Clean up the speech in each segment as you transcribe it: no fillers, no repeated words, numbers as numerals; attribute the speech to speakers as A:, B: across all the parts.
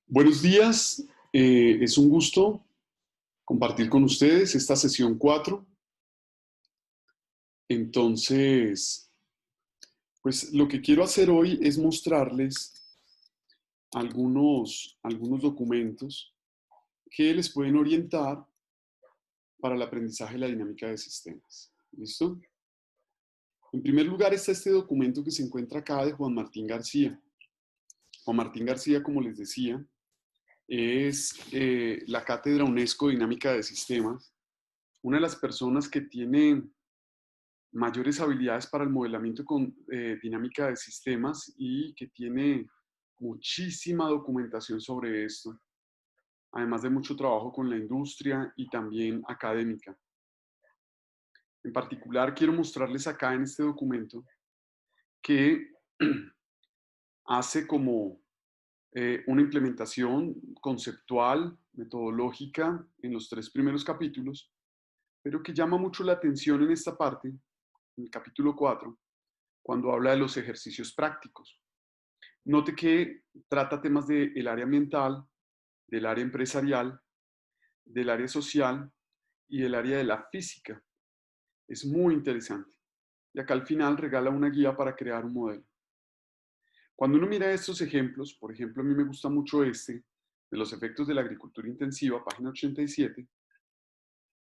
A: Buenos días, es un gusto compartir con ustedes esta sesión 4. Entonces, pues lo que quiero hacer hoy es mostrarles algunos documentos que les pueden orientar para el aprendizaje de la dinámica de sistemas. ¿Listo? En primer lugar está este documento que se encuentra acá de Juan Martín García. Juan Martín García, como les decía, es la Cátedra UNESCO de Dinámica de Sistemas, una de las personas que tiene mayores habilidades para el modelamiento con dinámica de sistemas y que tiene muchísima documentación sobre esto, además de mucho trabajo con la industria y también académica. En particular, quiero mostrarles acá en este documento que hace como una implementación conceptual, metodológica en los 3 primeros capítulos, pero que llama mucho la atención en esta parte, en el capítulo 4, cuando habla de los ejercicios prácticos. Note que trata temas del área ambiental, del área empresarial, del área social y del área de la física. Es muy interesante. Y acá al final regala una guía para crear un modelo. Cuando uno mira estos ejemplos, por ejemplo, a mí me gusta mucho este, de los efectos de la agricultura intensiva, página 87.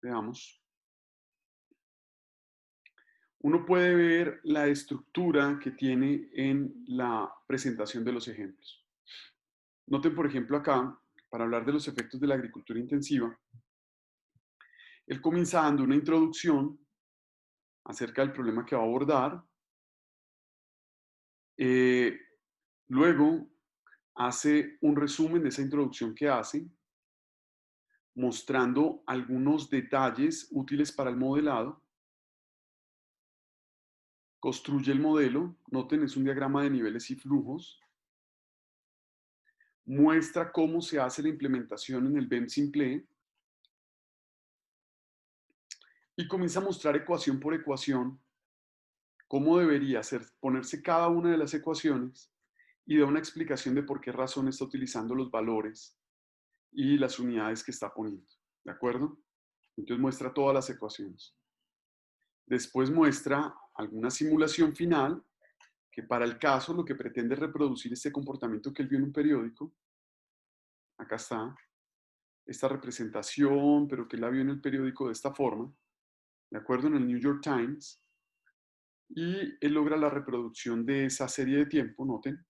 A: Veamos. Uno puede ver la estructura que tiene en la presentación de los ejemplos. Noten, por ejemplo, acá, para hablar de los efectos de la agricultura intensiva, él comienza dando una introducción acerca del problema que va a abordar. Eh, Luego hace un resumen de esa introducción que hace, mostrando algunos detalles útiles para el modelado. Construye el modelo. Noten, es un diagrama de niveles y flujos. Muestra cómo se hace la implementación en el BEM Simple. Y comienza a mostrar ecuación por ecuación cómo debería ponerse cada una de las ecuaciones y da una explicación de por qué razón está utilizando los valores y las unidades que está poniendo. ¿De acuerdo? Entonces muestra todas las ecuaciones. Después muestra alguna simulación final que para el caso lo que pretende es reproducir este comportamiento que él vio en un periódico. Acá está esta representación, pero que él la vio en el periódico de esta forma, ¿de acuerdo? En el New York Times. Y él logra la reproducción de esa serie de tiempo, noten.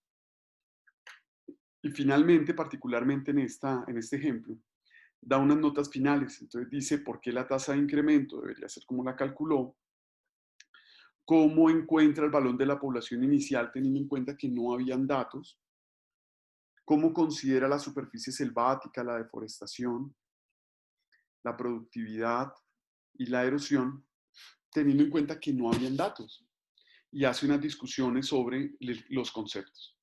A: Y finalmente, particularmente en este ejemplo, da unas notas finales. Entonces dice por qué la tasa de incremento debería ser como la calculó, cómo encuentra el valor de la población inicial teniendo en cuenta que no habían datos, cómo considera la superficie selvática, la deforestación, la productividad y la erosión, teniendo en cuenta que no habían datos, y hace unas discusiones sobre los conceptos.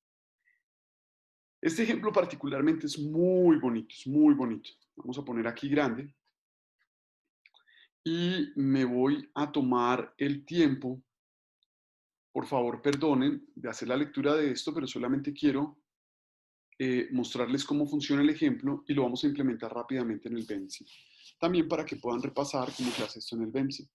A: Este ejemplo particularmente es muy bonito, es muy bonito. Vamos a poner aquí grande. Y me voy a tomar el tiempo, por favor perdonen, de hacer la lectura de esto, pero solamente quiero mostrarles cómo funciona el ejemplo y lo vamos a implementar rápidamente en el BEMSI. También para que puedan repasar cómo se hace esto en el BEMSI.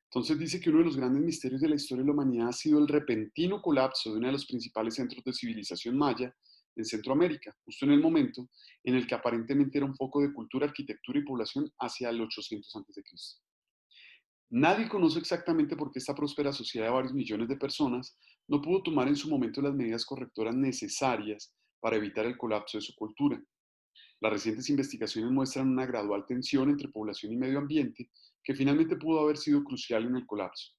A: Entonces dice que uno de los grandes misterios de la historia de la humanidad ha sido el repentino colapso de uno de los principales centros de civilización maya en Centroamérica, justo en el momento en el que aparentemente era un foco de cultura, arquitectura y población hacia el 800 a.C. Nadie conoce exactamente por qué esta próspera sociedad de varios millones de personas no pudo tomar en su momento las medidas correctoras necesarias para evitar el colapso de su cultura. Las recientes investigaciones muestran una gradual tensión entre población y medio ambiente que finalmente pudo haber sido crucial en el colapso.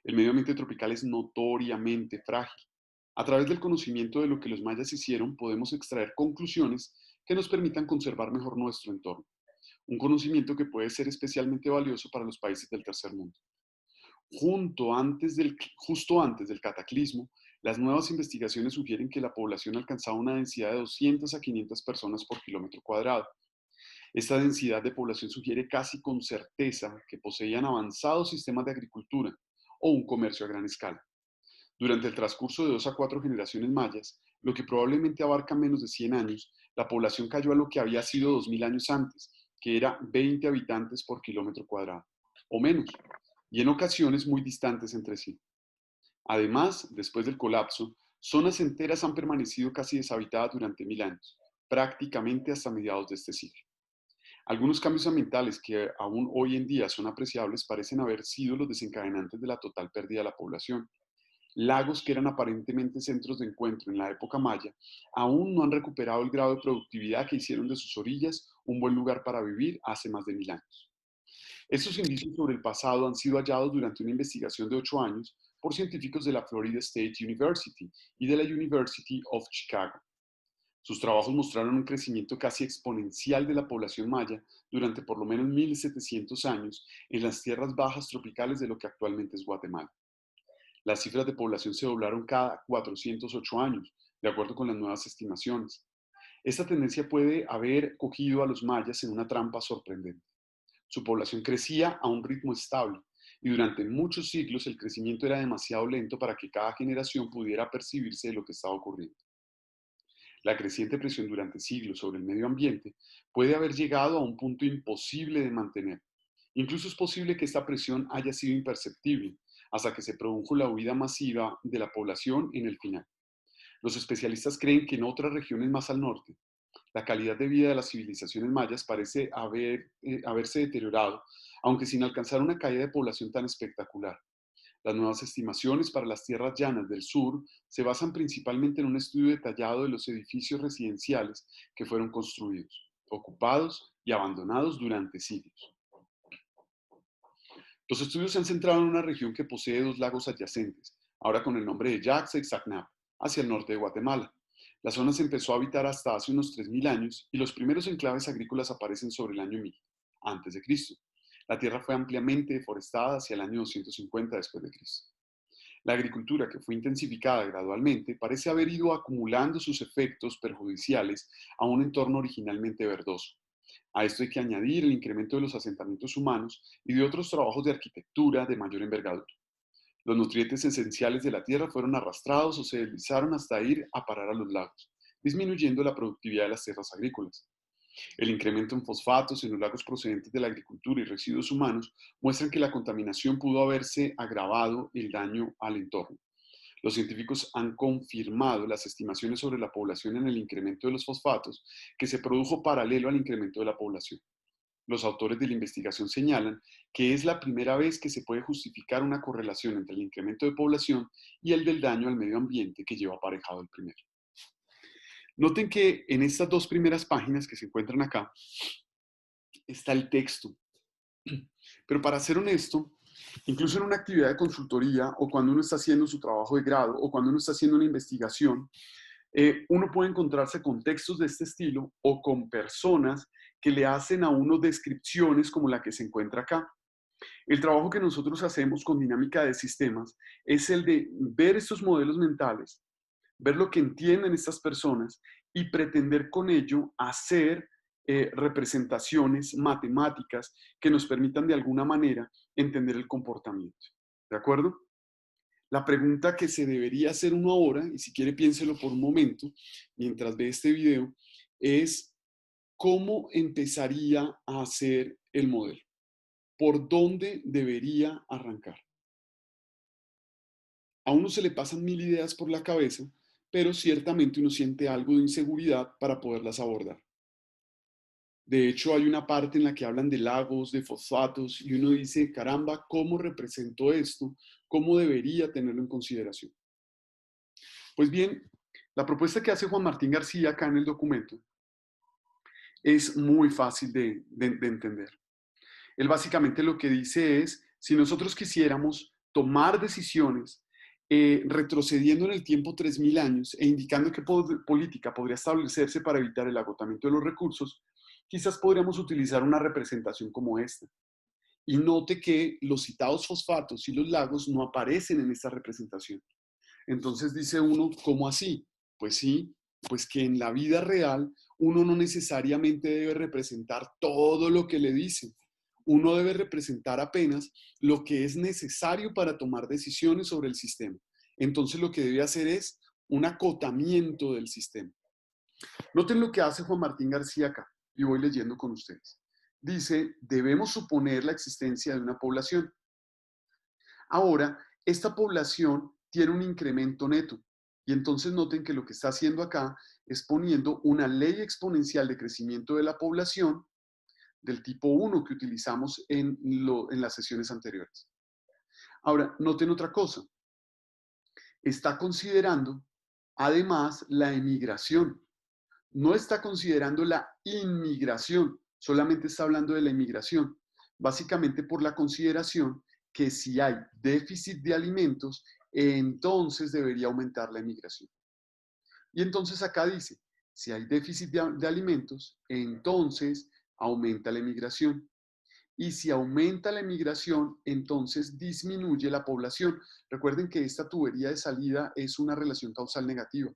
A: El medio ambiente tropical es notoriamente frágil. A través del conocimiento de lo que los mayas hicieron, podemos extraer conclusiones que nos permitan conservar mejor nuestro entorno. Un conocimiento que puede ser especialmente valioso para los países del tercer mundo. Justo antes del cataclismo, las nuevas investigaciones sugieren que la población alcanzaba una densidad de 200 a 500 personas por kilómetro cuadrado. Esta densidad de población sugiere casi con certeza que poseían avanzados sistemas de agricultura o un comercio a gran escala. Durante el transcurso de 2 a 4 generaciones mayas, lo que probablemente abarca menos de 100 años, la población cayó a lo que había sido 2000 años antes, que era 20 habitantes por kilómetro cuadrado, o menos, y en ocasiones muy distantes entre sí. Además, después del colapso, zonas enteras han permanecido casi deshabitadas durante 1000 años, prácticamente hasta mediados de este siglo. Algunos cambios ambientales que aún hoy en día son apreciables parecen haber sido los desencadenantes de la total pérdida de la población. Lagos que eran aparentemente centros de encuentro en la época maya aún no han recuperado el grado de productividad que hicieron de sus orillas un buen lugar para vivir hace más de 1000 años. Estos indicios sobre el pasado han sido hallados durante una investigación de 8 años por científicos de la Florida State University y de la University of Chicago. Sus trabajos mostraron un crecimiento casi exponencial de la población maya durante por lo menos 1700 años en las tierras bajas tropicales de lo que actualmente es Guatemala. Las cifras de población se doblaron cada 408 años, de acuerdo con las nuevas estimaciones. Esta tendencia puede haber cogido a los mayas en una trampa sorprendente. Su población crecía a un ritmo estable y durante muchos siglos el crecimiento era demasiado lento para que cada generación pudiera percibirse de lo que estaba ocurriendo. La creciente presión durante siglos sobre el medio ambiente puede haber llegado a un punto imposible de mantener. Incluso es posible que esta presión haya sido imperceptible hasta que se produjo la huida masiva de la población en el final. Los especialistas creen que en otras regiones más al norte, la calidad de vida de las civilizaciones mayas parece haberse deteriorado, aunque sin alcanzar una caída de población tan espectacular. Las nuevas estimaciones para las tierras llanas del sur se basan principalmente en un estudio detallado de los edificios residenciales que fueron construidos, ocupados y abandonados durante siglos. Los estudios se han centrado en una región que posee dos lagos adyacentes, ahora con el nombre de Yaxa y Sacnap, hacia el norte de Guatemala. La zona se empezó a habitar hasta hace unos 3000 años y los primeros enclaves agrícolas aparecen sobre el año 1000 antes de Cristo. La tierra fue ampliamente deforestada hacia el año 250 después de Cristo. La agricultura, que fue intensificada gradualmente, parece haber ido acumulando sus efectos perjudiciales a un entorno originalmente verdoso. A esto hay que añadir el incremento de los asentamientos humanos y de otros trabajos de arquitectura de mayor envergadura. Los nutrientes esenciales de la tierra fueron arrastrados o se deslizaron hasta ir a parar a los lagos, disminuyendo la productividad de las tierras agrícolas. El incremento en fosfatos en los lagos procedentes de la agricultura y residuos humanos muestran que la contaminación pudo haberse agravado el daño al entorno. Los científicos han confirmado las estimaciones sobre la población en el incremento de los fosfatos que se produjo paralelo al incremento de la población. Los autores de la investigación señalan que es la primera vez que se puede justificar una correlación entre el incremento de población y el del daño al medio ambiente que lleva aparejado el primero. Noten que en estas dos primeras páginas que se encuentran acá está el texto. Pero para ser honesto, incluso en una actividad de consultoría o cuando uno está haciendo su trabajo de grado o cuando uno está haciendo una investigación, uno puede encontrarse con textos de este estilo o con personas que le hacen a uno descripciones como la que se encuentra acá. El trabajo que nosotros hacemos con dinámica de sistemas es el de ver estos modelos mentales, ver lo que entienden estas personas y pretender con ello hacer representaciones matemáticas que nos permitan de alguna manera entender el comportamiento. ¿De acuerdo? La pregunta que se debería hacer uno ahora, y si quiere piénselo por un momento, mientras ve este video, es cómo empezaría a hacer el modelo. ¿Por dónde debería arrancar? A uno se le pasan 1000 ideas por la cabeza, pero ciertamente uno siente algo de inseguridad para poderlas abordar. De hecho, hay una parte en la que hablan de lagos, de fosfatos, y uno dice, caramba, ¿cómo represento esto? ¿Cómo debería tenerlo en consideración? Pues bien, la propuesta que hace Juan Martín García acá en el documento es muy fácil de entender. Él básicamente lo que dice es, si nosotros quisiéramos tomar decisiones retrocediendo en el tiempo 3000 años e indicando qué política podría establecerse para evitar el agotamiento de los recursos, quizás podríamos utilizar una representación como esta. Y note que los citados fosfatos y los lagos no aparecen en esta representación. Entonces dice uno, ¿cómo así? Pues sí, pues que en la vida real uno no necesariamente debe representar todo lo que le dicen. Uno debe representar apenas lo que es necesario para tomar decisiones sobre el sistema. Entonces lo que debe hacer es un acotamiento del sistema. Noten lo que hace Juan Martín García acá, y voy leyendo con ustedes. Dice, debemos suponer la existencia de una población. Ahora, esta población tiene un incremento neto. Y entonces noten que lo que está haciendo acá es poniendo una ley exponencial de crecimiento de la población del tipo 1 que utilizamos en las sesiones anteriores. Ahora, noten otra cosa. Está considerando, además, la emigración. No está considerando la inmigración, solamente está hablando de la inmigración. Básicamente por la consideración que si hay déficit de alimentos, entonces debería aumentar la inmigración. Y entonces acá dice, si hay déficit de alimentos, entonces aumenta la inmigración. Y si aumenta la emigración, entonces disminuye la población. Recuerden que esta tubería de salida es una relación causal negativa.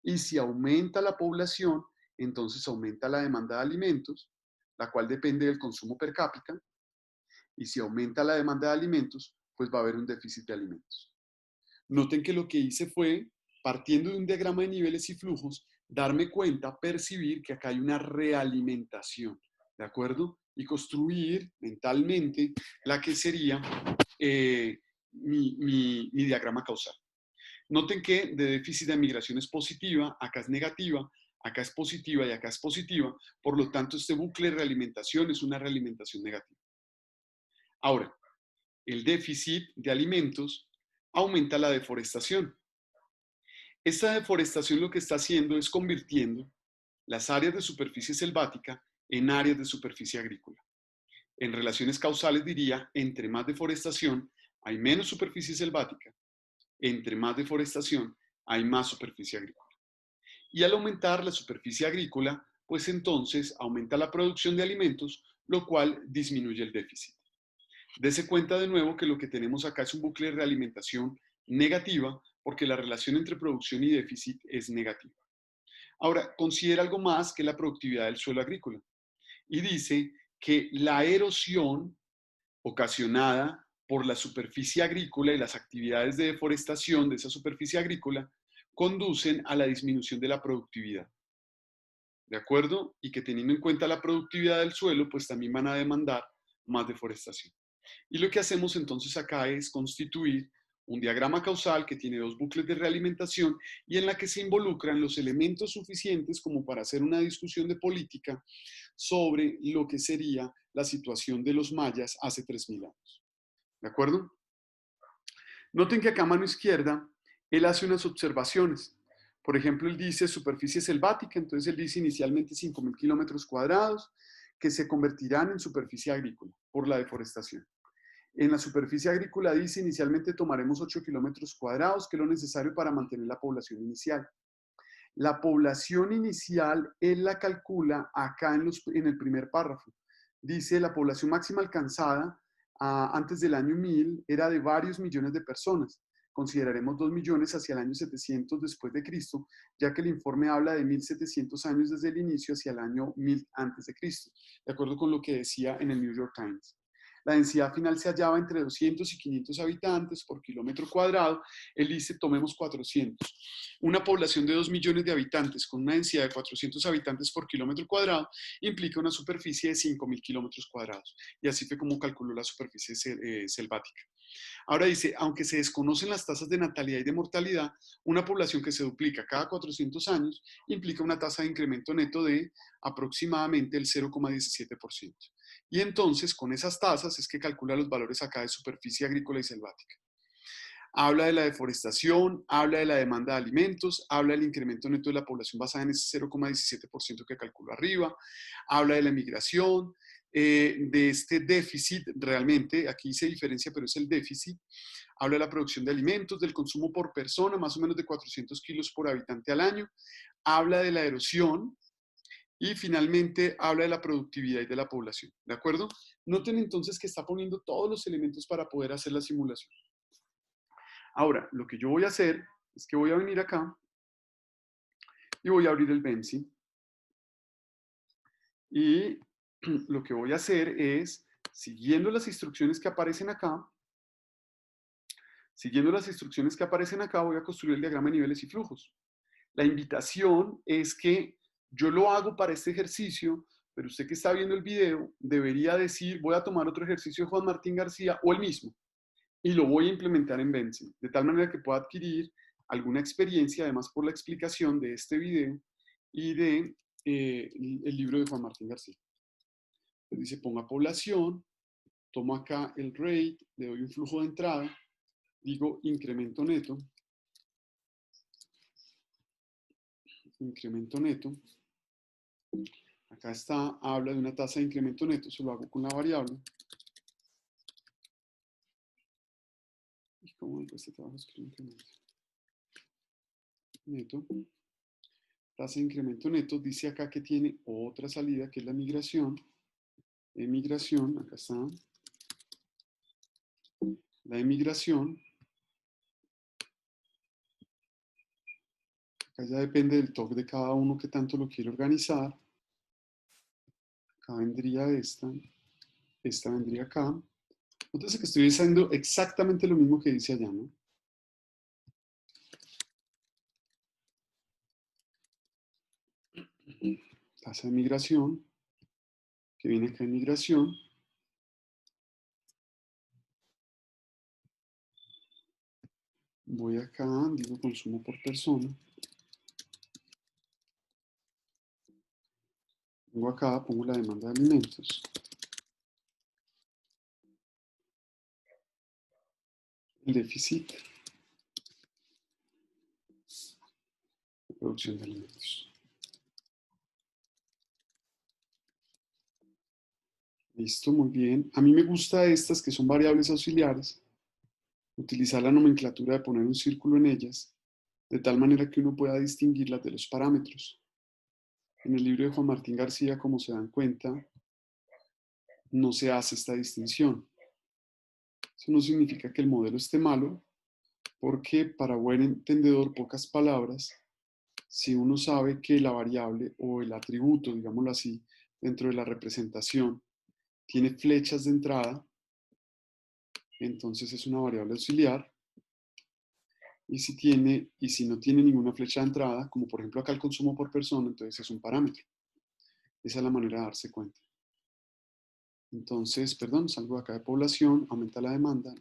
A: Y si aumenta la población, entonces aumenta la demanda de alimentos, la cual depende del consumo per cápita. Y si aumenta la demanda de alimentos, pues va a haber un déficit de alimentos. Noten que lo que hice fue, partiendo de un diagrama de niveles y flujos, darme cuenta, percibir que acá hay una realimentación, ¿de acuerdo? Y construir mentalmente la que sería mi diagrama causal. Noten que de déficit de migración es positiva, acá es negativa, acá es positiva y acá es positiva. Por lo tanto, este bucle de realimentación es una realimentación negativa. Ahora, el déficit de alimentos aumenta la deforestación. Esta deforestación lo que está haciendo es convirtiendo las áreas de superficie selvática en áreas de superficie agrícola. En relaciones causales diría, entre más deforestación, hay menos superficie selvática. Entre más deforestación, hay más superficie agrícola. Y al aumentar la superficie agrícola, pues entonces aumenta la producción de alimentos, lo cual disminuye el déficit. Dese cuenta de nuevo que lo que tenemos acá es un bucle de realimentación negativa, porque la relación entre producción y déficit es negativa. Ahora, considera algo más que la productividad del suelo agrícola. Y dice que la erosión ocasionada por la superficie agrícola y las actividades de deforestación de esa superficie agrícola conducen a la disminución de la productividad. ¿De acuerdo? Y que teniendo en cuenta la productividad del suelo, pues también van a demandar más deforestación. Y lo que hacemos entonces acá es constituir un diagrama causal que tiene dos bucles de realimentación y en la que se involucran los elementos suficientes como para hacer una discusión de política sobre lo que sería la situación de los mayas hace 3000 años. ¿De acuerdo? Noten que acá a mano izquierda, él hace unas observaciones. Por ejemplo, él dice superficie selvática, entonces él dice inicialmente 5000 kilómetros cuadrados que se convertirán en superficie agrícola por la deforestación. En la superficie agrícola dice inicialmente tomaremos 8 kilómetros cuadrados, que es lo necesario para mantener la población inicial. La población inicial, él la calcula acá en el primer párrafo. Dice la población máxima alcanzada antes del año 1000 era de varios millones de personas. Consideraremos 2 millones hacia el año 700 después de Cristo, ya que el informe habla de 1700 años desde el inicio hacia el año 1000 antes de Cristo, de acuerdo con lo que decía en el New York Times. La densidad final se hallaba entre 200 y 500 habitantes por kilómetro cuadrado. Él dice, tomemos 400. Una población de 2 millones de habitantes con una densidad de 400 habitantes por kilómetro cuadrado implica una superficie de 5000 kilómetros cuadrados. Y así fue como calculó la superficie selvática. Ahora dice, aunque se desconocen las tasas de natalidad y de mortalidad, una población que se duplica cada 400 años implica una tasa de incremento neto de aproximadamente el 0,17%. Y entonces, con esas tasas es que calcula los valores acá de superficie agrícola y selvática. Habla de la deforestación, habla de la demanda de alimentos, habla del incremento neto de la población basada en ese 0,17% que calculó arriba, habla de la migración, de este déficit, realmente, aquí se diferencia, pero es el déficit, habla de la producción de alimentos, del consumo por persona, más o menos de 400 kilos por habitante al año, habla de la erosión y finalmente habla de la productividad y de la población, ¿de acuerdo? Noten entonces que está poniendo todos los elementos para poder hacer la simulación. Ahora, lo que yo voy a hacer es que voy a venir acá y voy a abrir el Bemsi. Y lo que voy a hacer es, siguiendo las instrucciones que aparecen acá, Siguiendo las instrucciones que aparecen acá, voy a construir el diagrama de niveles y flujos. La invitación es que yo lo hago para este ejercicio, pero usted que está viendo el video debería decir, voy a tomar otro ejercicio de Juan Martín García o el mismo, y lo voy a implementar en Vensim, de tal manera que pueda adquirir alguna experiencia, además por la explicación de este video y de el libro de Juan Martín García. Entonces dice, ponga población, tomo acá el rate, le doy un flujo de entrada, digo incremento neto, acá está, habla de una tasa de incremento neto, se lo hago con la variable. ¿Y cómo hago este trabajo? Incremento neto. Tasa de incremento neto, dice acá que tiene otra salida, que es la migración. Emigración, acá está. La emigración, acá ya depende del TOC de cada uno que tanto lo quiere organizar. Acá vendría esta vendría acá. Entonces que estoy haciendo exactamente lo mismo que dice allá, ¿no? Tasa de migración, que viene acá en migración. Voy acá, digo consumo por persona. Pongo acá, pongo la demanda de alimentos. El déficit de producción de alimentos. Listo, muy bien. A mí me gusta estas que son variables auxiliares. Utilizar la nomenclatura de poner un círculo en ellas, de tal manera que uno pueda distinguirlas de los parámetros. En el libro de Juan Martín García, como se dan cuenta, no se hace esta distinción. Eso no significa que el modelo esté malo, porque para buen entendedor, pocas palabras, si uno sabe que la variable o el atributo, digámoslo así, dentro de la representación, tiene flechas de entrada, entonces es una variable auxiliar. Y si no tiene ninguna flecha de entrada, como por ejemplo acá el consumo por persona, entonces es un parámetro. Esa es la manera de darse cuenta. Entonces, perdón, salgo de acá de población, aumenta la demanda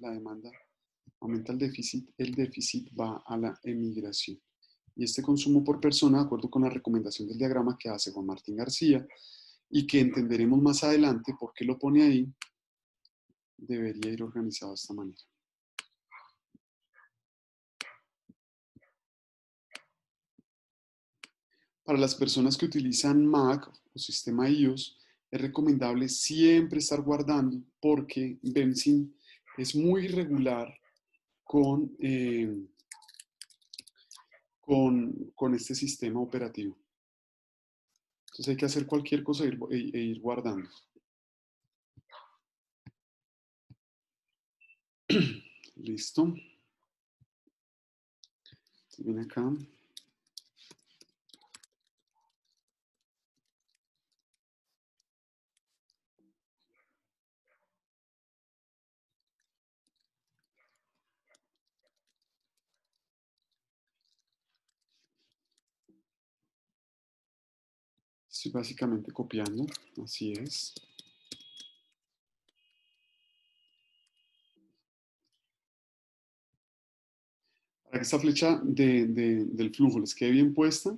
A: aumenta el déficit va a la emigración. Y este consumo por persona, de acuerdo con la recomendación del diagrama que hace Juan Martín García, y que entenderemos más adelante por qué lo pone ahí, debería ir organizado de esta manera. Para las personas que utilizan Mac o sistema iOS, es recomendable siempre estar guardando porque Vensim es muy irregular con, con este sistema operativo. Entonces hay que hacer cualquier cosa e ir guardando. Listo. Entonces viene acá. Estoy básicamente copiando. Así es. Para que esta flecha del flujo les quede bien puesta,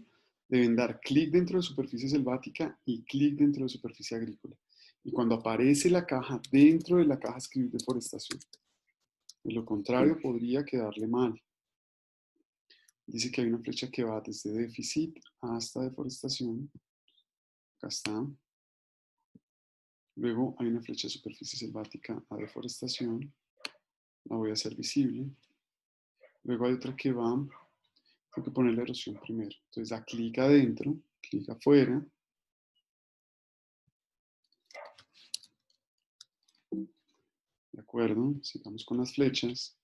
A: deben dar clic dentro de superficie selvática y clic dentro de superficie agrícola. Y cuando aparece la caja, dentro de la caja escribir deforestación. De lo contrario, podría quedarle mal. Dice que hay una flecha que va desde déficit hasta deforestación. Acá está. Luego hay una flecha de superficie selvática a deforestación. La voy a hacer visible. Luego hay otra que va, tengo que poner la erosión primero. Entonces da clic adentro, clic afuera. De acuerdo, sigamos con las flechas.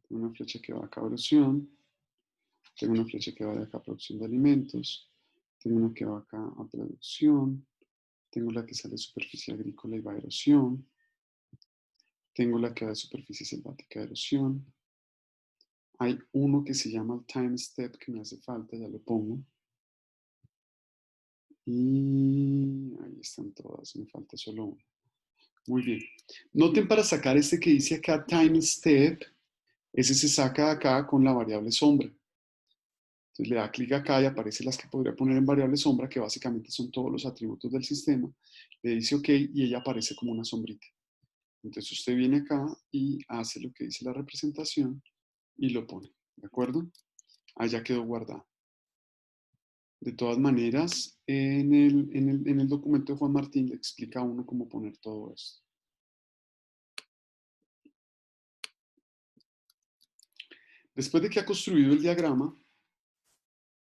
A: Tengo una flecha que va acá a erosión. Tengo una flecha que va de acá a producción de alimentos. Tengo una que va acá a producción. Tengo la que sale de superficie agrícola y va a erosión. Tengo la que va de superficie selvática a erosión. hay uno que se llama el time step que me hace falta, ya lo pongo. Y ahí están todas, me falta solo uno. Muy bien. Noten para sacar este que dice acá time step, ese se saca acá con la variable sombra. Entonces le da clic acá y aparecen las que podría poner en variable sombra, que básicamente son todos los atributos del sistema. Le dice OK y ella aparece como una sombrita. Entonces usted viene acá y hace lo que dice la representación y lo pone. ¿De acuerdo? Allá quedó guardado. De todas maneras, en el documento de Juan Martín le explica a uno cómo poner todo esto. Después de que ha construido el diagrama,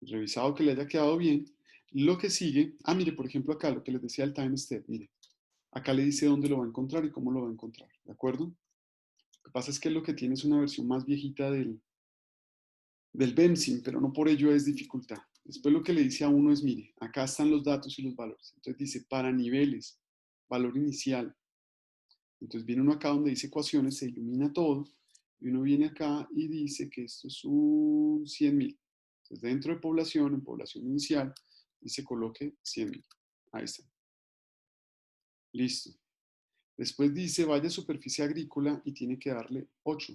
A: revisado que le haya quedado bien, lo que sigue, mire, por ejemplo acá lo que les decía el time step, mire, acá le dice dónde lo va a encontrar y cómo lo va a encontrar, ¿de acuerdo? Lo que pasa es que lo que tiene es una versión más viejita del BEMSIM, pero no por ello es dificultad. Después lo que le dice a uno es, mire, acá están los datos y los valores. Entonces dice, para niveles, valor inicial. Entonces viene uno acá donde dice ecuaciones, se ilumina todo, y uno viene acá y dice que esto es un 100.000. Entonces dentro de población, en población inicial, dice coloque 100.000. Ahí está. Listo. Después dice vaya a superficie agrícola y tiene que darle 8.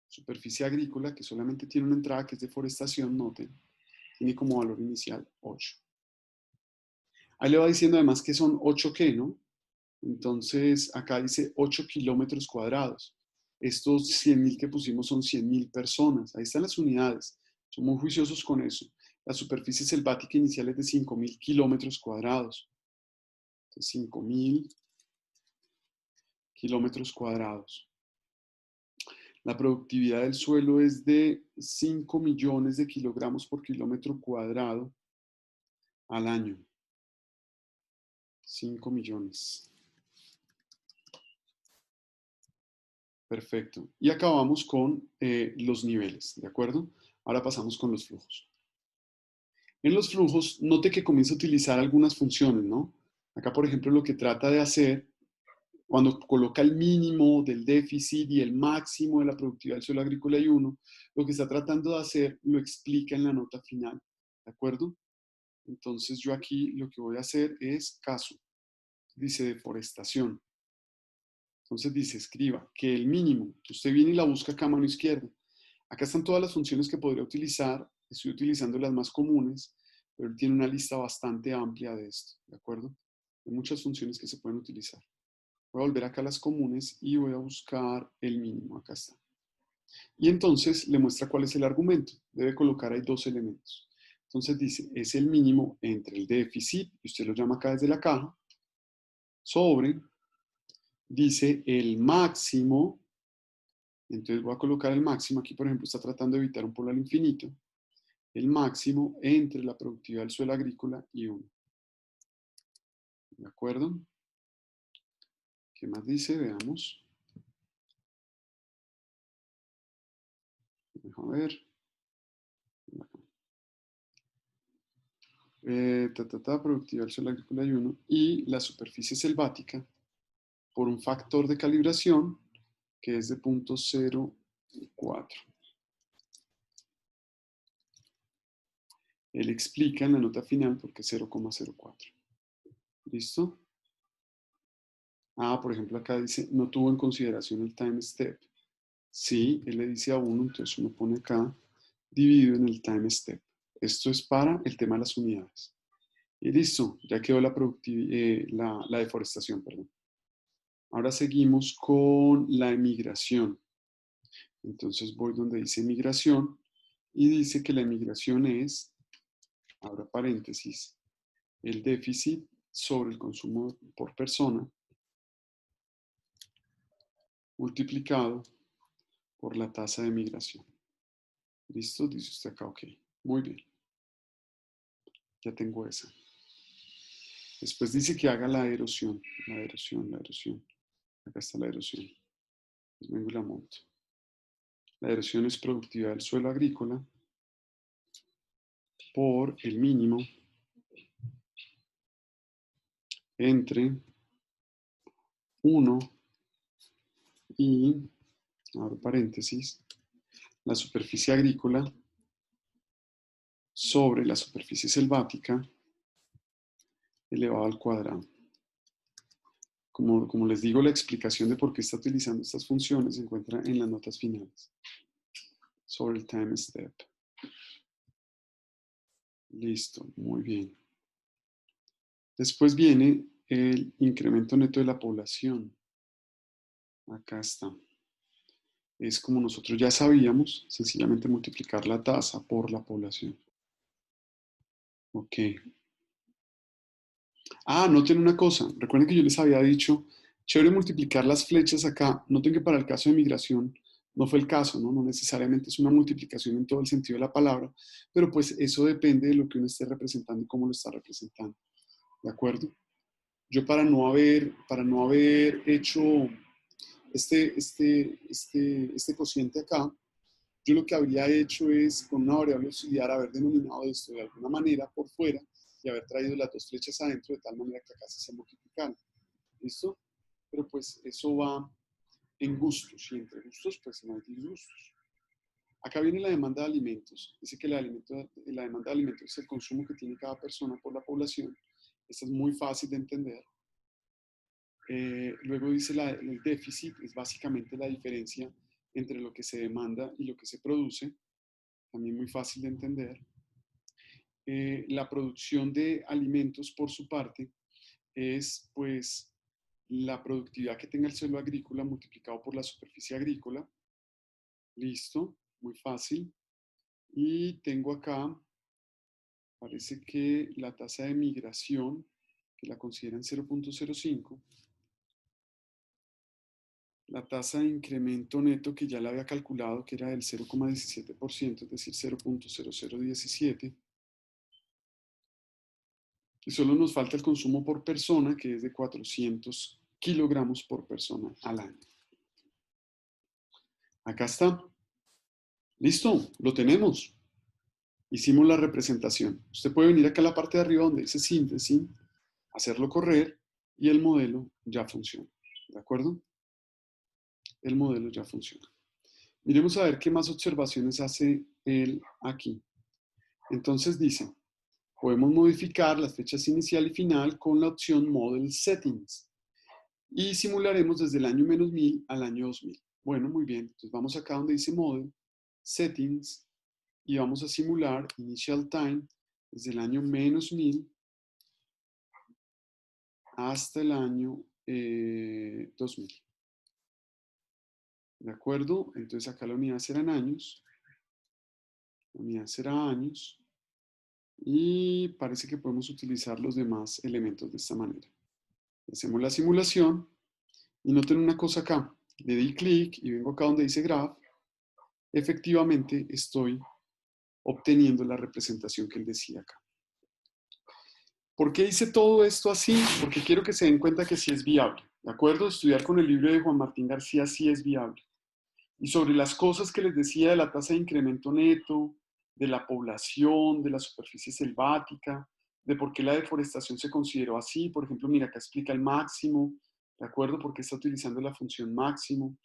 A: Superficie agrícola, que solamente tiene una entrada que es deforestación, noten, tiene como valor inicial 8. Ahí le va diciendo además que son 8 qué, ¿no? Entonces acá dice 8 kilómetros cuadrados. Estos 100.000 que pusimos son 100.000 personas. Ahí están las unidades. Son muy juiciosos con eso. La superficie selvática inicial es de 5.000 kilómetros cuadrados. Entonces 5.000 kilómetros cuadrados. La productividad del suelo es de 5 millones de kilogramos por kilómetro cuadrado al año. 5 millones. Perfecto. Y acabamos con los niveles, ¿de acuerdo? Ahora pasamos con los flujos. En los flujos, note que comienza a utilizar algunas funciones, ¿no? Acá, por ejemplo, lo que trata de hacer, cuando coloca el mínimo del déficit y el máximo de la productividad del suelo agrícola y uno, lo que está tratando de hacer lo explica en la nota final, ¿de acuerdo? Entonces yo aquí lo que voy a hacer es caso. Dice deforestación. Entonces dice, escriba que el mínimo, usted viene y la busca acá a mano izquierda. Acá están todas las funciones que podría utilizar. Estoy utilizando las más comunes, pero él tiene una lista bastante amplia de esto, ¿de acuerdo? Hay muchas funciones que se pueden utilizar. Voy a volver acá a las comunes y voy a buscar el mínimo. Acá está. Y entonces le muestra cuál es el argumento. Debe colocar ahí dos elementos. Entonces dice, es el mínimo entre el déficit, y usted lo llama acá desde la caja, sobre, dice el máximo. Entonces voy a colocar el máximo. Aquí, por ejemplo, está tratando de evitar un polo al infinito. El máximo entre la productividad del suelo agrícola y 1. ¿De acuerdo? ¿Qué más dice? Veamos. Deja ver. Productividad del suelo agrícola y 1. Y la superficie selvática por un factor de calibración que es de 0.04. Él explica en la nota final por qué 0,04. ¿Listo? Por ejemplo, acá dice, no tuvo en consideración el time step. Sí, él le dice a uno, entonces uno pone acá, dividido en el time step. Esto es para el tema de las unidades. Y listo, ya quedó la deforestación, perdón. Ahora seguimos con la emigración. Entonces voy donde dice migración y dice que la emigración es, abro paréntesis, el déficit sobre el consumo por persona multiplicado por la tasa de migración. ¿Listo? Dice usted acá, ok. Muy bien. Ya tengo esa. Después dice que haga la erosión. La erosión, la erosión. Acá está la erosión. Pues vengo y la monto. La erosión es productividad del suelo agrícola por el mínimo entre 1 y, abro paréntesis, la superficie agrícola sobre la superficie selvática elevado al cuadrado. Como les digo, la explicación de por qué está utilizando estas funciones se encuentra en las notas finales sobre el time step. Listo, muy bien. Después viene el incremento neto de la población. Acá está. Es como nosotros ya sabíamos, sencillamente multiplicar la tasa por la población. Ok. Ah, noten una cosa. Recuerden que yo les había dicho, chévere multiplicar las flechas acá. Noten que para el caso de migración no fue el caso, ¿no? No necesariamente es una multiplicación en todo el sentido de la palabra, pero pues eso depende de lo que uno esté representando y cómo lo está representando. ¿De acuerdo? Yo para no haber hecho este cociente acá, yo lo que habría hecho es con una variable auxiliar haber denominado esto de alguna manera por fuera y haber traído las dos flechas adentro de tal manera que acá se multiplicaran. ¿Listo? Pero pues eso va en gustos y entre gustos pues no hay disgustos. Acá viene la demanda de alimentos. Dice que la demanda de alimentos es el consumo que tiene cada persona por la población. Esto es muy fácil de entender. Luego dice el déficit, es básicamente la diferencia entre lo que se demanda y lo que se produce. También muy fácil de entender. La producción de alimentos, por su parte, es pues la productividad que tenga el suelo agrícola multiplicado por la superficie agrícola. Listo, muy fácil. Y tengo acá, parece que la tasa de migración, que la consideran 0.05, la tasa de incremento neto que ya la había calculado, que era del 0,17%, es decir, 0.0017. Y solo nos falta el consumo por persona, que es de 400 kilogramos por persona al año. Acá está. Listo, lo tenemos. Hicimos la representación. Usted puede venir acá a la parte de arriba donde dice síntesis, hacerlo correr y el modelo ya funciona. ¿De acuerdo? El modelo ya funciona. Miremos a ver qué más observaciones hace él aquí. Entonces dice, podemos modificar las fechas inicial y final con la opción Model Settings y simularemos desde el año -1000 al año 2000. Bueno, muy bien. Entonces vamos acá donde dice Model, Settings, y vamos a simular Initial Time desde el año -1000 hasta el año 2000. ¿De acuerdo? Entonces acá la unidad será en años. La unidad será años. Y parece que podemos utilizar los demás elementos de esta manera. Hacemos la simulación y noten una cosa acá. Le di clic y vengo acá donde dice Graph. Efectivamente estoy obteniendo la representación que él decía acá. ¿Por qué hice todo esto así? Porque quiero que se den cuenta que sí es viable. ¿De acuerdo? Estudiar con el libro de Juan Martín García sí es viable. Y sobre las cosas que les decía de la tasa de incremento neto, de la población, de la superficie selvática, de por qué la deforestación se consideró así. Por ejemplo, mira, acá explica el máximo, ¿de acuerdo? Porque está utilizando la función máximo.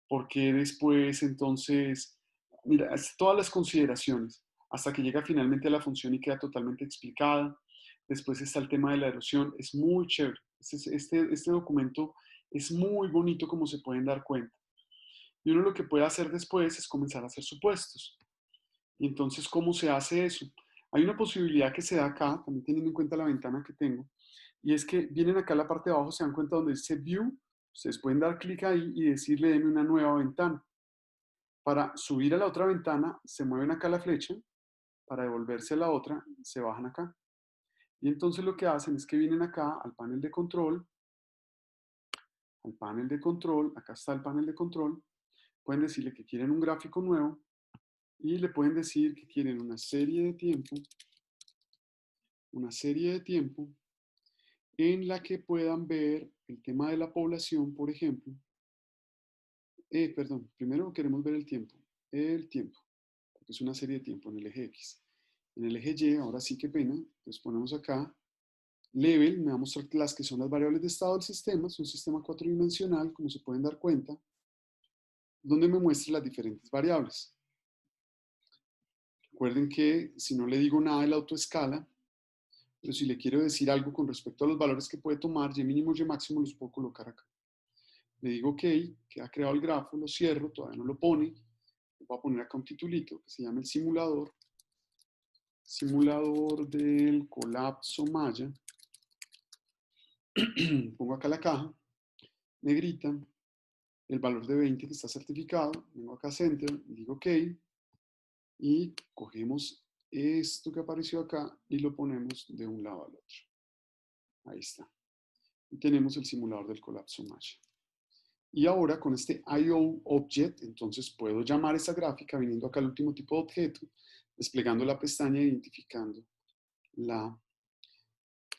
A: Porque después, entonces, mira, todas las consideraciones, hasta que llega finalmente a la función y queda totalmente explicada. Después está el tema de la erosión, es muy chévere. Este documento es muy bonito, como se pueden dar cuenta. Y uno lo que puede hacer después es comenzar a hacer supuestos. Y entonces, ¿cómo se hace eso? Hay una posibilidad que se da acá, también teniendo en cuenta la ventana que tengo, y es que vienen acá a la parte de abajo, se dan cuenta donde dice View, ustedes pueden dar clic ahí y decirle, denme una nueva ventana. Para subir a la otra ventana, se mueven acá la flecha, para devolverse a la otra, se bajan acá. Y entonces lo que hacen es que vienen acá al panel de control, acá está el panel de control, pueden decirle que quieren un gráfico nuevo, y le pueden decir que quieren una serie de tiempo en la que puedan ver el tema de la población, por ejemplo. Perdón, primero queremos ver el tiempo, porque es una serie de tiempo en el eje X. En el eje Y, ahora sí que pena, entonces ponemos acá, level, me va a mostrar las que son las variables de estado del sistema, es un sistema cuatridimensional, como se pueden dar cuenta. donde me muestre las diferentes variables. Recuerden que si no le digo nada, él autoescala, pero si le quiero decir algo con respecto a los valores que puede tomar, y mínimo, y máximo, los puedo colocar acá. Le digo OK, que ha creado el grafo, lo cierro, todavía no lo pone. Voy a poner acá un titulito que se llama el simulador. Simulador del colapso Maya. Pongo acá la caja, negrita, el valor de 20 que está certificado. Vengo acá a Center, digo OK. Y cogemos esto que apareció acá y lo ponemos de un lado al otro. Ahí está. Y tenemos el simulador del colapso Maya. Y ahora con este IO Object, entonces puedo llamar esa gráfica viniendo acá al último tipo de objeto, desplegando la pestaña e identificando la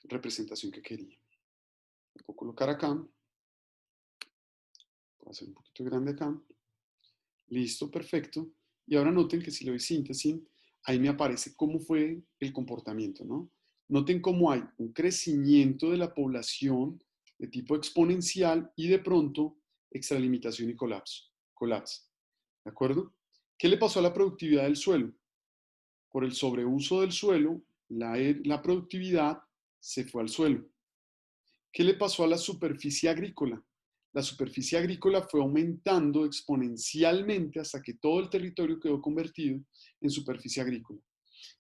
A: representación que quería. Lo puedo colocar acá. Voy a hacer un poquito grande acá. Listo, perfecto. Y ahora noten que si le doy síntesis, ahí me aparece cómo fue el comportamiento, ¿no? Noten cómo hay un crecimiento de la población de tipo exponencial y de pronto extralimitación y colapso. ¿De acuerdo? ¿Qué le pasó a la productividad del suelo? Por el sobreuso del suelo, la productividad se fue al suelo. ¿Qué le pasó a la superficie agrícola? La superficie agrícola fue aumentando exponencialmente hasta que todo el territorio quedó convertido en superficie agrícola.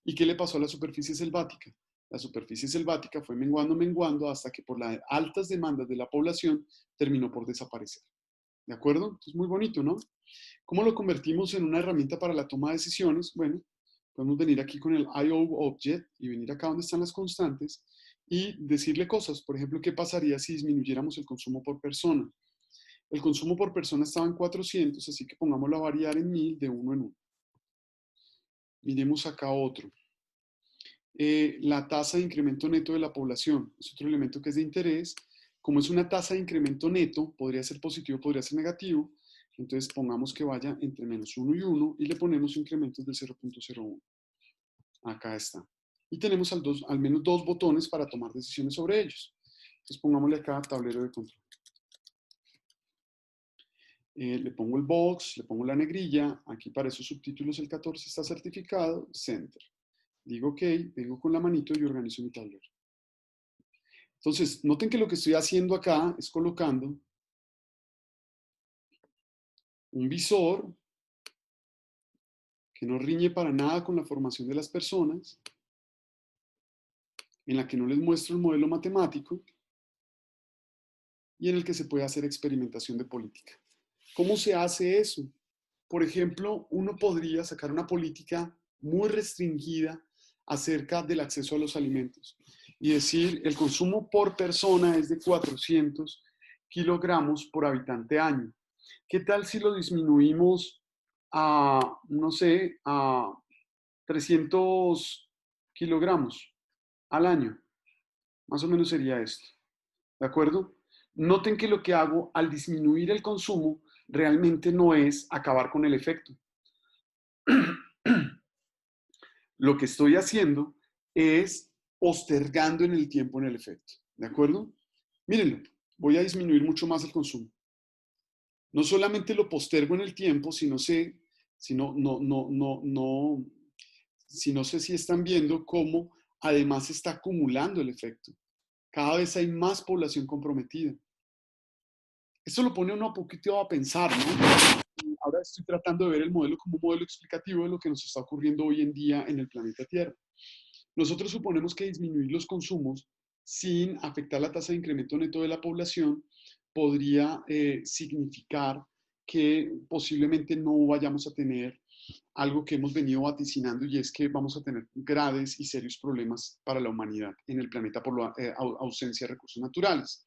A: ¿Y qué le pasó a la superficie selvática? La superficie selvática fue menguando hasta que por las altas demandas de la población terminó por desaparecer. ¿De acuerdo? Entonces, muy bonito, ¿no? ¿Cómo lo convertimos en una herramienta para la toma de decisiones? Bueno, podemos venir aquí con el IO Object y venir acá donde están las constantes y decirle cosas. Por ejemplo, ¿qué pasaría si disminuyéramos el consumo por persona? El consumo por persona estaba en 400, así que pongámoslo a variar en 1000 de uno en uno. Miremos acá otro. La tasa de incremento neto de la población es otro elemento que es de interés. Como es una tasa de incremento neto, podría ser positivo, podría ser negativo. Entonces pongamos que vaya entre menos 1 y 1 y le ponemos incrementos de 0.01. Acá está. Y tenemos al menos dos botones para tomar decisiones sobre ellos. Entonces pongámosle acá tablero de control. Le pongo el box, le pongo la negrilla. Aquí para esos subtítulos el 14 está certificado. Center. Digo OK, vengo con la manito y organizo mi tablero. Entonces, noten que lo que estoy haciendo acá es colocando un visor que no riñe para nada con la formación de las personas, en la que no les muestro el modelo matemático y en el que se puede hacer experimentación de política. ¿Cómo se hace eso? Por ejemplo, uno podría sacar una política muy restringida acerca del acceso a los alimentos y decir el consumo por persona es de 400 kilogramos por habitante año. ¿Qué tal si lo disminuimos a, no sé, a 300 kilogramos al año? Más o menos sería esto. ¿De acuerdo? Noten que lo que hago al disminuir el consumo realmente no es acabar con el efecto. Lo que estoy haciendo es postergando en el tiempo en el efecto. ¿De acuerdo? Mírenlo, voy a disminuir mucho más el consumo. No solamente lo postergo en el tiempo, si no sé si están viendo cómo además se está acumulando el efecto. Cada vez hay más población comprometida. Esto lo pone uno un poquito a pensar, ¿no? Ahora estoy tratando de ver el modelo como un modelo explicativo de lo que nos está ocurriendo hoy en día en el planeta Tierra. Nosotros suponemos que disminuir los consumos sin afectar la tasa de incremento neto de la población podría significar que posiblemente no vayamos a tener algo que hemos venido vaticinando y es que vamos a tener graves y serios problemas para la humanidad en el planeta por la ausencia de recursos naturales.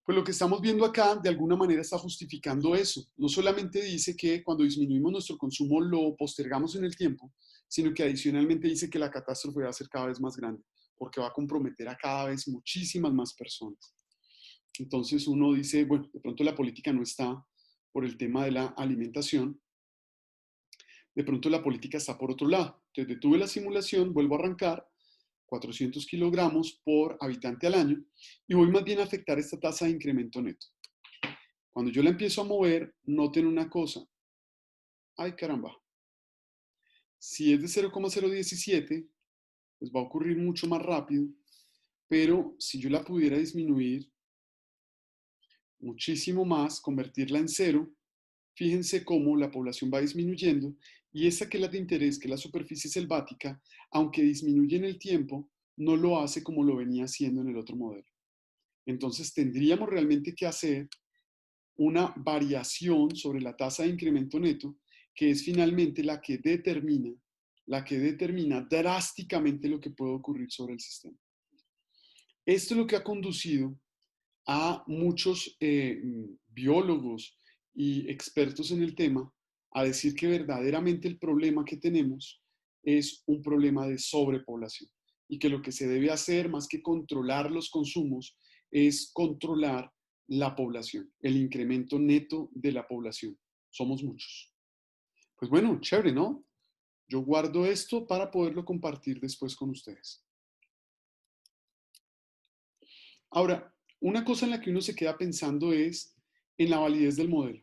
A: Pues lo que estamos viendo acá de alguna manera está justificando eso. No solamente dice que cuando disminuimos nuestro consumo lo postergamos en el tiempo, sino que adicionalmente dice que la catástrofe va a ser cada vez más grande, porque va a comprometer a cada vez muchísimas más personas. Entonces uno dice, bueno, de pronto la política no está por el tema de la alimentación, de pronto la política está por otro lado. Entonces detuve la simulación, vuelvo a arrancar, 400 kilogramos por habitante al año, y voy más bien a afectar esta tasa de incremento neto. Cuando yo la empiezo a mover, noten una cosa. ¡Ay, caramba! Si es de 0,017, pues va a ocurrir mucho más rápido, pero si yo la pudiera disminuir muchísimo más, convertirla en cero, fíjense cómo la población va disminuyendo y esa que es la de interés, que es la superficie selvática, aunque disminuye en el tiempo, no lo hace como lo venía haciendo en el otro modelo. Entonces tendríamos realmente que hacer una variación sobre la tasa de incremento neto, que es finalmente la que determina drásticamente lo que puede ocurrir sobre el sistema. Esto es lo que ha conducido a muchos biólogos y expertos en el tema a decir que verdaderamente el problema que tenemos es un problema de sobrepoblación y que lo que se debe hacer más que controlar los consumos es controlar la población, el incremento neto de la población. Somos muchos. Pues bueno, chévere, ¿no? Yo guardo esto para poderlo compartir después con ustedes. Ahora, una cosa en la que uno se queda pensando es en la validez del modelo.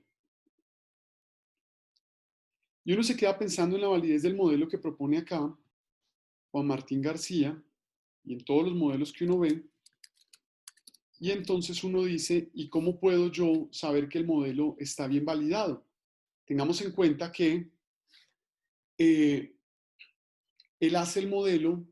A: Y uno se queda pensando en la validez del modelo que propone acá Juan Martín García y en todos los modelos que uno ve. Y entonces uno dice, ¿y cómo puedo yo saber que el modelo está bien validado? Tengamos en cuenta que él hace el modelo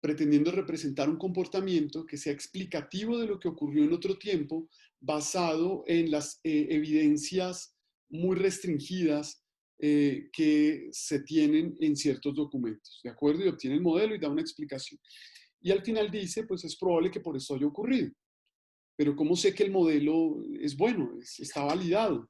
A: pretendiendo representar un comportamiento que sea explicativo de lo que ocurrió en otro tiempo, basado en las evidencias muy restringidas que se tienen en ciertos documentos, ¿de acuerdo? Y obtiene el modelo y da una explicación. Y al final dice, pues es probable que por esto haya ocurrido. Pero ¿cómo sé que el modelo es bueno, está validado?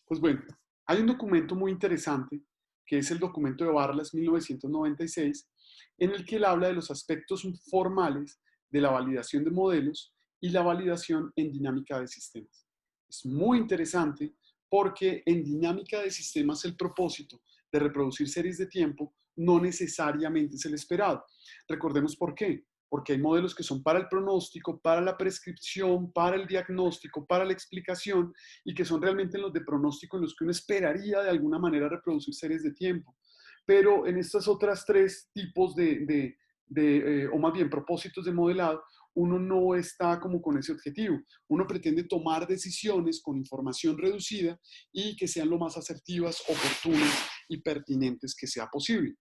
A: Pues bueno, hay un documento muy interesante, que es el documento de Barlas 1996, en el que él habla de los aspectos formales de la validación de modelos y la validación en dinámica de sistemas. Es muy interesante porque en dinámica de sistemas el propósito de reproducir series de tiempo no necesariamente es el esperado. Recordemos por qué. Porque hay modelos que son para el pronóstico, para la prescripción, para el diagnóstico, para la explicación, y que son realmente los de pronóstico en los que uno esperaría de alguna manera reproducir series de tiempo. Pero en estas otras tres tipos o más bien propósitos de modelado, uno no está como con ese objetivo. Uno pretende tomar decisiones con información reducida y que sean lo más asertivas, oportunas y pertinentes que sea posible.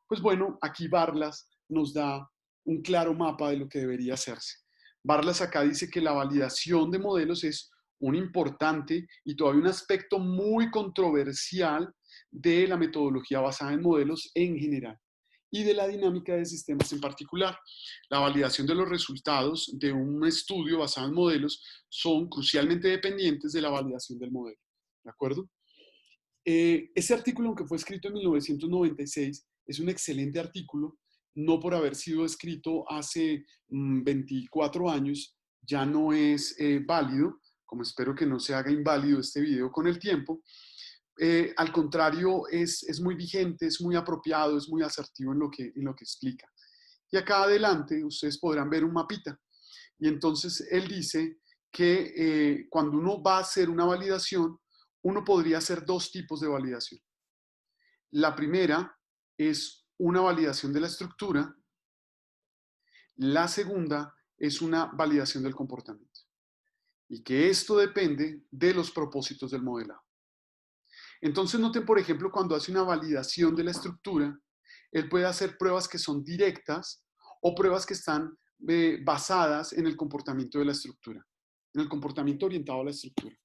A: Pues bueno, aquí Barlas nos da un claro mapa de lo que debería hacerse. Barlas acá dice que la validación de modelos es un importante y todavía un aspecto muy controversial de la metodología basada en modelos en general y de la dinámica de sistemas en particular. La validación de los resultados de un estudio basado en modelos son crucialmente dependientes de la validación del modelo. ¿De acuerdo? Ese artículo, aunque fue escrito en 1996, es un excelente artículo, no por haber sido escrito hace 24 años, ya no es válido, como espero que no se haga inválido este video con el tiempo. Al contrario, es muy vigente, es muy apropiado, es muy asertivo en lo que explica. Y acá adelante ustedes podrán ver un mapita. Y entonces él dice que cuando uno va a hacer una validación, uno podría hacer dos tipos de validación. La primera es una validación de la estructura. La segunda es una validación del comportamiento. Y que esto depende de los propósitos del modelado. Entonces noten, por ejemplo, cuando hace una validación de la estructura, él puede hacer pruebas que son directas o pruebas que están basadas en el comportamiento de la estructura, en el comportamiento orientado a la estructura.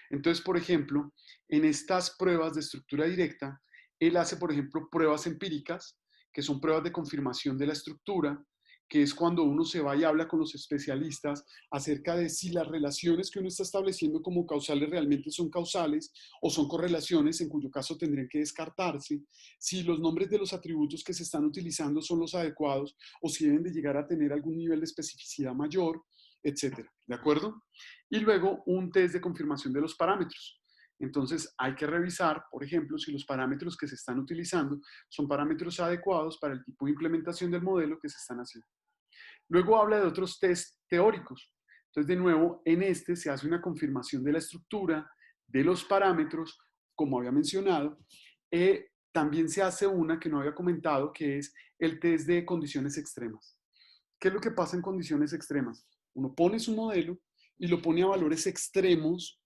A: Entonces, por ejemplo, en estas pruebas de estructura directa, él hace, por ejemplo, pruebas empíricas, que son pruebas de confirmación de la estructura, que es cuando uno se va y habla con los especialistas acerca de si las relaciones que uno está estableciendo como causales realmente son causales o son correlaciones, en cuyo caso tendrían que descartarse, si los nombres de los atributos que se están utilizando son los adecuados o si deben de llegar a tener algún nivel de especificidad mayor, etcétera. ¿De acuerdo? Y luego un test de confirmación de los parámetros. Entonces hay que revisar, por ejemplo, si los parámetros que se están utilizando son parámetros adecuados para el tipo de implementación del modelo que se están haciendo. Luego habla de otros test teóricos, Entonces, de nuevo, en este se hace una confirmación de la estructura, de los parámetros, como había mencionado. También se hace una que no había comentado, que es el test de condiciones extremas. ¿Qué es lo que pasa en condiciones extremas? Uno pone su modelo y lo pone a valores extremos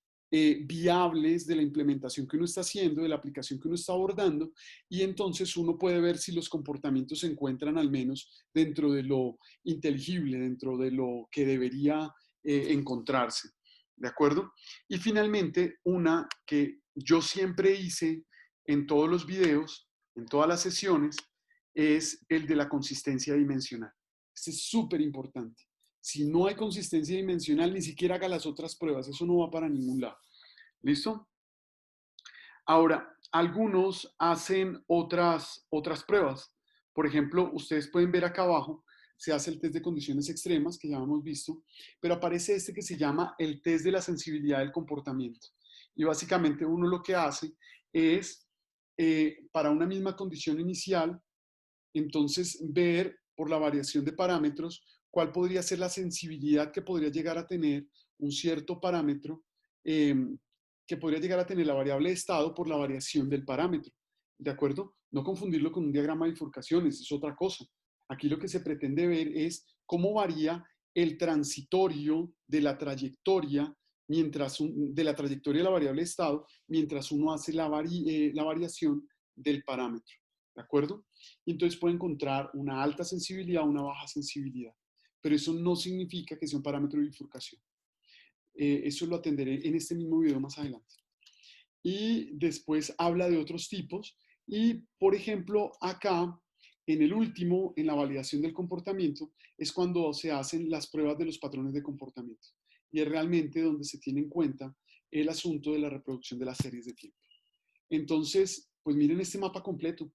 A: viables de la implementación que uno está haciendo, de la aplicación que uno está abordando, y entonces uno puede ver si los comportamientos se encuentran al menos dentro de lo inteligible, dentro de lo que debería encontrarse. ¿De acuerdo? Y finalmente, una que yo siempre hice en todos los videos, en todas las sesiones, es el de la consistencia dimensional. Este es súper importante. Si no hay consistencia dimensional, ni siquiera haga las otras pruebas. Eso no va para ningún lado. ¿Listo? Ahora, algunos hacen otras pruebas. Por ejemplo, ustedes pueden ver acá abajo, se hace el test de condiciones extremas, que ya hemos visto, pero aparece este que se llama el test de la sensibilidad del comportamiento. Y básicamente uno lo que hace es, para una misma condición inicial, entonces ver por la variación de parámetros cuál podría ser la sensibilidad que podría llegar a tener un cierto parámetro, eh, que podría llegar a tener la variable de estado por la variación del parámetro. ¿De acuerdo? No confundirlo con un diagrama de bifurcaciones, es otra cosa. Aquí lo que se pretende ver es cómo varía el transitorio de la trayectoria de la trayectoria de la variable de estado mientras uno hace la variación del parámetro. ¿De acuerdo? Y entonces puede encontrar una alta sensibilidad o una baja sensibilidad. Pero eso no significa que sea un parámetro de bifurcación. Eso lo atenderé en este mismo video más adelante. Y después habla de otros tipos. Y, por ejemplo, acá, en el último, en la validación del comportamiento, es cuando se hacen las pruebas de los patrones de comportamiento. Y es realmente donde se tiene en cuenta el asunto de la reproducción de las series de tiempo. Entonces, pues miren este mapa completo.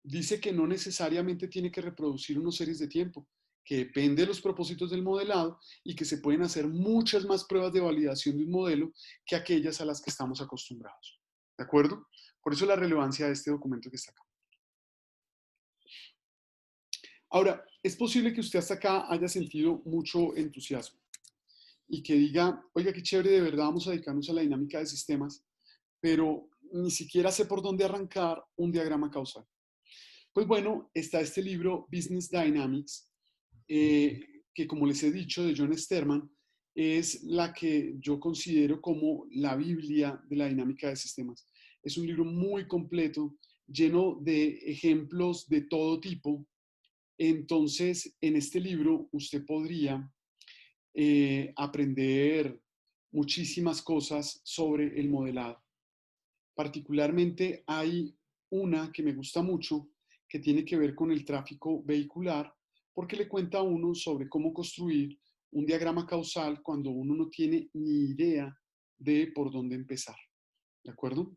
A: Dice que no necesariamente tiene que reproducir unas series de tiempo, que depende de los propósitos del modelado y que se pueden hacer muchas más pruebas de validación de un modelo que aquellas a las que estamos acostumbrados. ¿De acuerdo? Por eso la relevancia de este documento que está acá. Ahora, es posible que usted hasta acá haya sentido mucho entusiasmo y que diga, oiga, qué chévere, de verdad vamos a dedicarnos a la dinámica de sistemas, pero ni siquiera sé por dónde arrancar un diagrama causal. Pues bueno, está este libro, Business Dynamics, que como les he dicho, de John Sterman, es la que yo considero como la Biblia de la dinámica de sistemas. Es un libro muy completo, lleno de ejemplos de todo tipo. Entonces, en este libro usted podría aprender muchísimas cosas sobre el modelado. Particularmente hay una que me gusta mucho que tiene que ver con el tráfico vehicular, porque le cuenta a uno sobre cómo construir un diagrama causal cuando uno no tiene ni idea de por dónde empezar. ¿De acuerdo?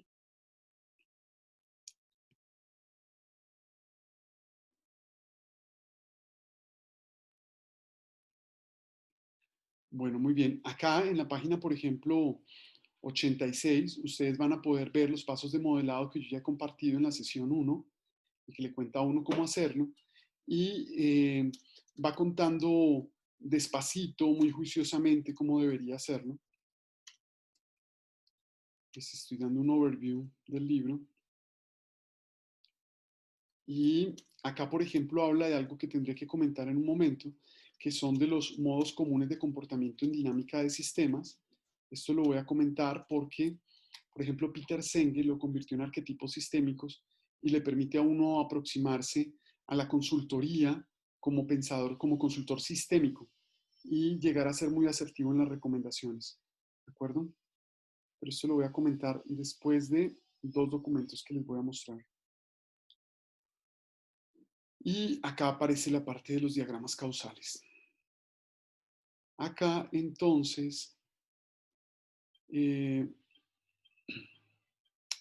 A: Bueno, muy bien. Acá en la página, por ejemplo, 86, ustedes van a poder ver los pasos de modelado que yo ya he compartido en la sesión 1 y que le cuenta a uno cómo hacerlo. Y va contando despacito, muy juiciosamente, cómo debería hacerlo. Les estoy dando un overview del libro. Y acá, por ejemplo, habla de algo que tendré que comentar en un momento, que son de los modos comunes de comportamiento en dinámica de sistemas. Esto lo voy a comentar porque, por ejemplo, Peter Senge lo convirtió en arquetipos sistémicos y le permite a uno aproximarse a la consultoría como pensador, como consultor sistémico y llegar a ser muy asertivo en las recomendaciones. ¿De acuerdo? Pero esto lo voy a comentar después de dos documentos que les voy a mostrar. Y acá aparece la parte de los diagramas causales. Acá entonces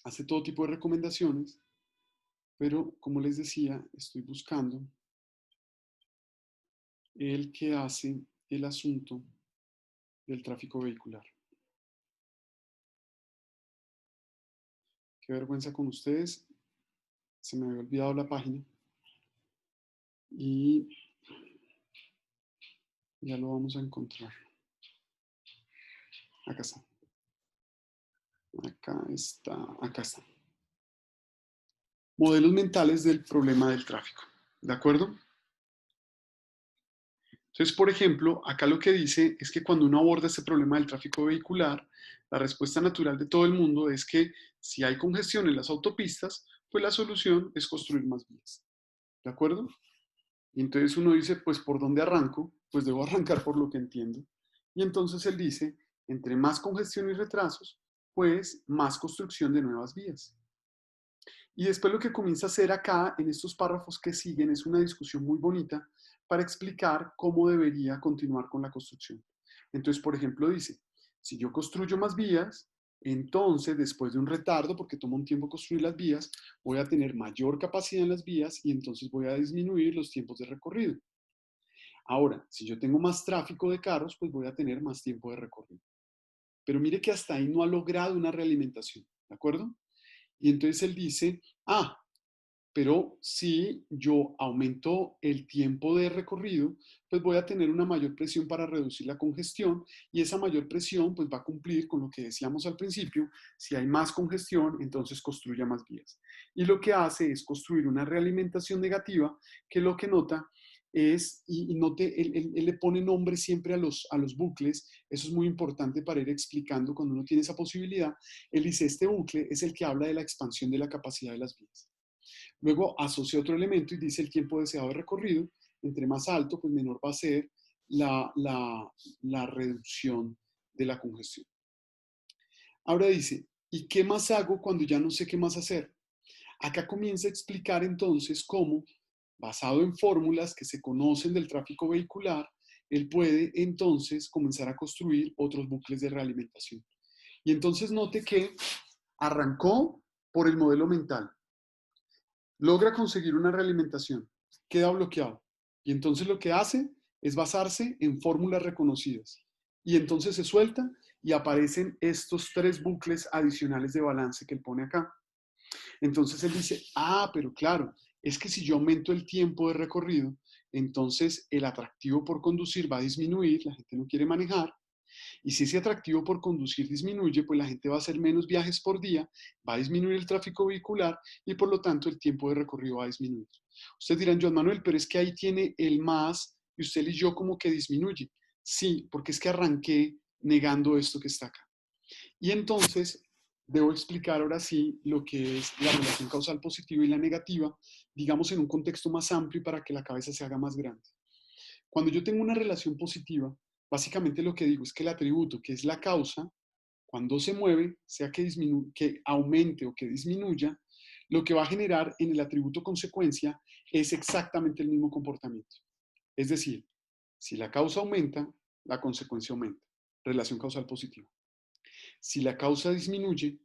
A: hace todo tipo de recomendaciones, pero como les decía, estoy buscando el que hace el asunto del tráfico vehicular. Qué vergüenza con ustedes, se me había olvidado la página y ya lo vamos a encontrar. Acá está. Acá está. Acá está. Modelos mentales del problema del tráfico. ¿De acuerdo? Entonces, por ejemplo, acá lo que dice es que cuando uno aborda este problema del tráfico vehicular, la respuesta natural de todo el mundo es que si hay congestión en las autopistas, pues la solución es construir más vías. ¿De acuerdo? Y entonces uno dice, pues ¿por dónde arranco? Pues debo arrancar por lo que entiendo. Y entonces él dice, entre más congestión y retrasos, pues más construcción de nuevas vías. Y después lo que comienza a hacer acá, en estos párrafos que siguen, es una discusión muy bonita para explicar cómo debería continuar con la construcción. Entonces, por ejemplo, dice, si yo construyo más vías, entonces después de un retardo, porque toma un tiempo construir las vías, voy a tener mayor capacidad en las vías y entonces voy a disminuir los tiempos de recorrido. Ahora, si yo tengo más tráfico de carros, pues voy a tener más tiempo de recorrido. Pero mire que hasta ahí no ha logrado una realimentación, ¿de acuerdo? Y entonces él dice, pero si yo aumento el tiempo de recorrido, pues voy a tener una mayor presión para reducir la congestión y esa mayor presión pues va a cumplir con lo que decíamos al principio, si hay más congestión, entonces construya más vías. Y lo que hace es construir una realimentación negativa que lo que nota es, y note, él le pone nombre siempre a los bucles, eso es muy importante para ir explicando cuando uno tiene esa posibilidad. Él dice, este bucle es el que habla de la expansión de la capacidad de las vías. Luego asocia otro elemento y dice el tiempo deseado de recorrido. Entre más alto, pues menor va a ser la reducción de la congestión. Ahora dice, ¿y qué más hago cuando ya no sé qué más hacer? Acá comienza a explicar entonces cómo, basado en fórmulas que se conocen del tráfico vehicular, él puede entonces comenzar a construir otros bucles de realimentación. Y entonces note que arrancó por el modelo mental, logra conseguir una realimentación, queda bloqueado. Y entonces lo que hace es basarse en fórmulas reconocidas. Y entonces se suelta y aparecen estos tres bucles adicionales de balance que él pone acá. Entonces él dice, pero claro, es que si yo aumento el tiempo de recorrido, entonces el atractivo por conducir va a disminuir, la gente no quiere manejar, y si ese atractivo por conducir disminuye, pues la gente va a hacer menos viajes por día, va a disminuir el tráfico vehicular y por lo tanto el tiempo de recorrido va a disminuir. Ustedes dirán, Joan Manuel, pero es que ahí tiene el más y usted y yo como que disminuye. Sí, porque es que arranqué negando esto que está acá. Y entonces debo explicar ahora sí lo que es la relación causal positiva y la negativa, digamos en un contexto más amplio y para que la cabeza se haga más grande. Cuando yo tengo una relación positiva, básicamente lo que digo es que el atributo, que es la causa, cuando se mueve, sea que aumente o que disminuya, lo que va a generar en el atributo consecuencia es exactamente el mismo comportamiento. Es decir, si la causa aumenta, la consecuencia aumenta. Relación causal positiva. Si la causa disminuye,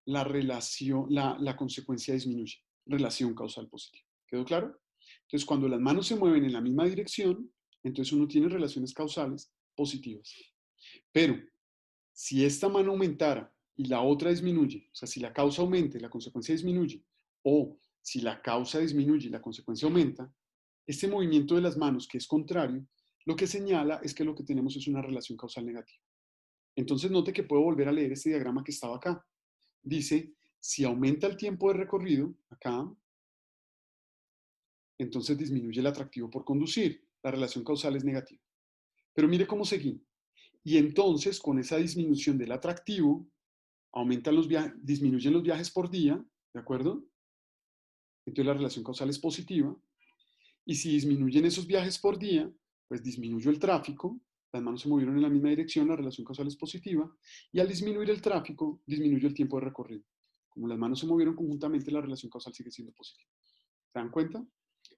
A: la consecuencia disminuye. Relación causal positiva. ¿Quedó claro? Entonces, cuando las manos se mueven en la misma dirección, entonces uno tiene relaciones causales positivas. Pero si esta mano aumentara y la otra disminuye, o sea, si la causa aumenta y la consecuencia disminuye, o si la causa disminuye y la consecuencia aumenta, este movimiento de las manos, que es contrario, lo que señala es que lo que tenemos es una relación causal negativa. Entonces note que puedo volver a leer este diagrama que estaba acá. Dice, si aumenta el tiempo de recorrido, acá, entonces disminuye el atractivo por conducir. La relación causal es negativa. Pero mire cómo seguí. Y entonces, con esa disminución del atractivo, disminuyen los viajes por día, ¿de acuerdo? Entonces la relación causal es positiva. Y si disminuyen esos viajes por día, pues disminuyó el tráfico, las manos se movieron en la misma dirección, la relación causal es positiva. Y al disminuir el tráfico, disminuyó el tiempo de recorrido. Como las manos se movieron conjuntamente, la relación causal sigue siendo positiva. ¿Se dan cuenta?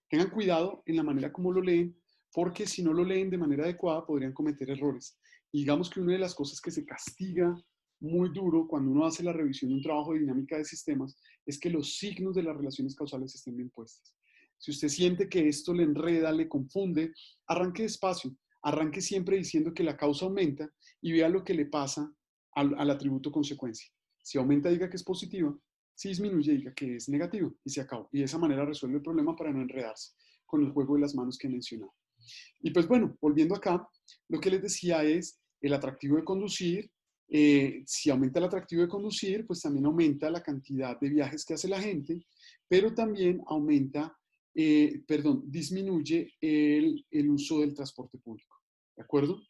A: Tengan cuidado en la manera como lo leen, porque si no lo leen de manera adecuada podrían cometer errores. Y digamos que una de las cosas que se castiga muy duro cuando uno hace la revisión de un trabajo de dinámica de sistemas es que los signos de las relaciones causales estén bien puestos. Si usted siente que esto le enreda, le confunde, arranque despacio, arranque siempre diciendo que la causa aumenta y vea lo que le pasa al atributo consecuencia. Si aumenta, diga que es positiva. Si disminuye, diga que es negativo y se acabó. Y de esa manera resuelve el problema para no enredarse con el juego de las manos que he mencionado. Y pues bueno, volviendo acá, lo que les decía es el atractivo de conducir Si aumenta el atractivo de conducir, pues también aumenta la cantidad de viajes que hace la gente, pero también disminuye el uso del transporte público. ¿De acuerdo?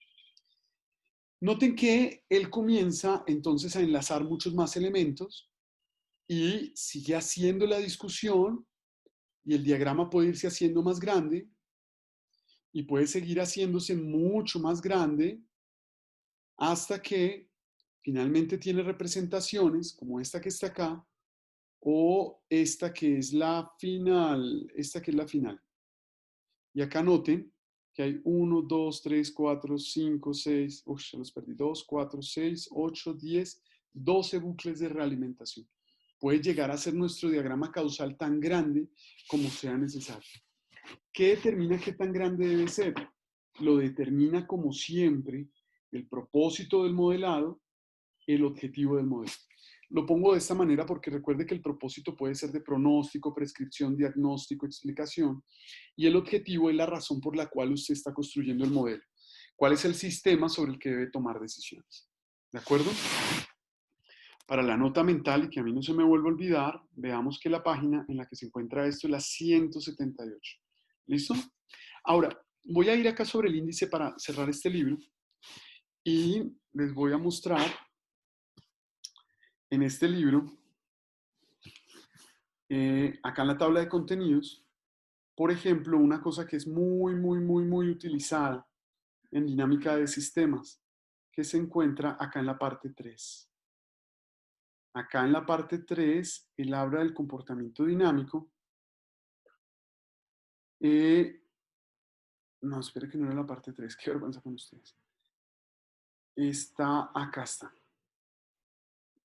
A: Noten que él comienza entonces a enlazar muchos más elementos y sigue haciendo la discusión y el diagrama puede irse haciendo más grande y puede seguir haciéndose mucho más grande hasta que finalmente tiene representaciones como esta que está acá o esta que es la final, Y acá noten que hay 1, 2, 3, 4, 5, 6, ya los perdí, 2, 4, 6, 8, 10, 12 bucles de realimentación. Puede llegar a ser nuestro diagrama causal tan grande como sea necesario. ¿Qué determina qué tan grande debe ser? Lo determina, como siempre, el propósito del modelado, el objetivo del modelo. Lo pongo de esta manera porque recuerde que el propósito puede ser de pronóstico, prescripción, diagnóstico, explicación, y el objetivo es la razón por la cual usted está construyendo el modelo. ¿Cuál es el sistema sobre el que debe tomar decisiones? ¿De acuerdo? Para la nota mental y que a mí no se me vuelva a olvidar, veamos que la página en la que se encuentra esto es la 178. ¿Listo? Ahora, voy a ir acá sobre el índice para cerrar este libro y les voy a mostrar en este libro, acá en la tabla de contenidos, por ejemplo, una cosa que es muy utilizada en dinámica de sistemas, que se encuentra acá en la parte 3. Acá en la parte 3, él habla del comportamiento dinámico. No, espere que no era la parte 3, qué vergüenza con ustedes. Acá está.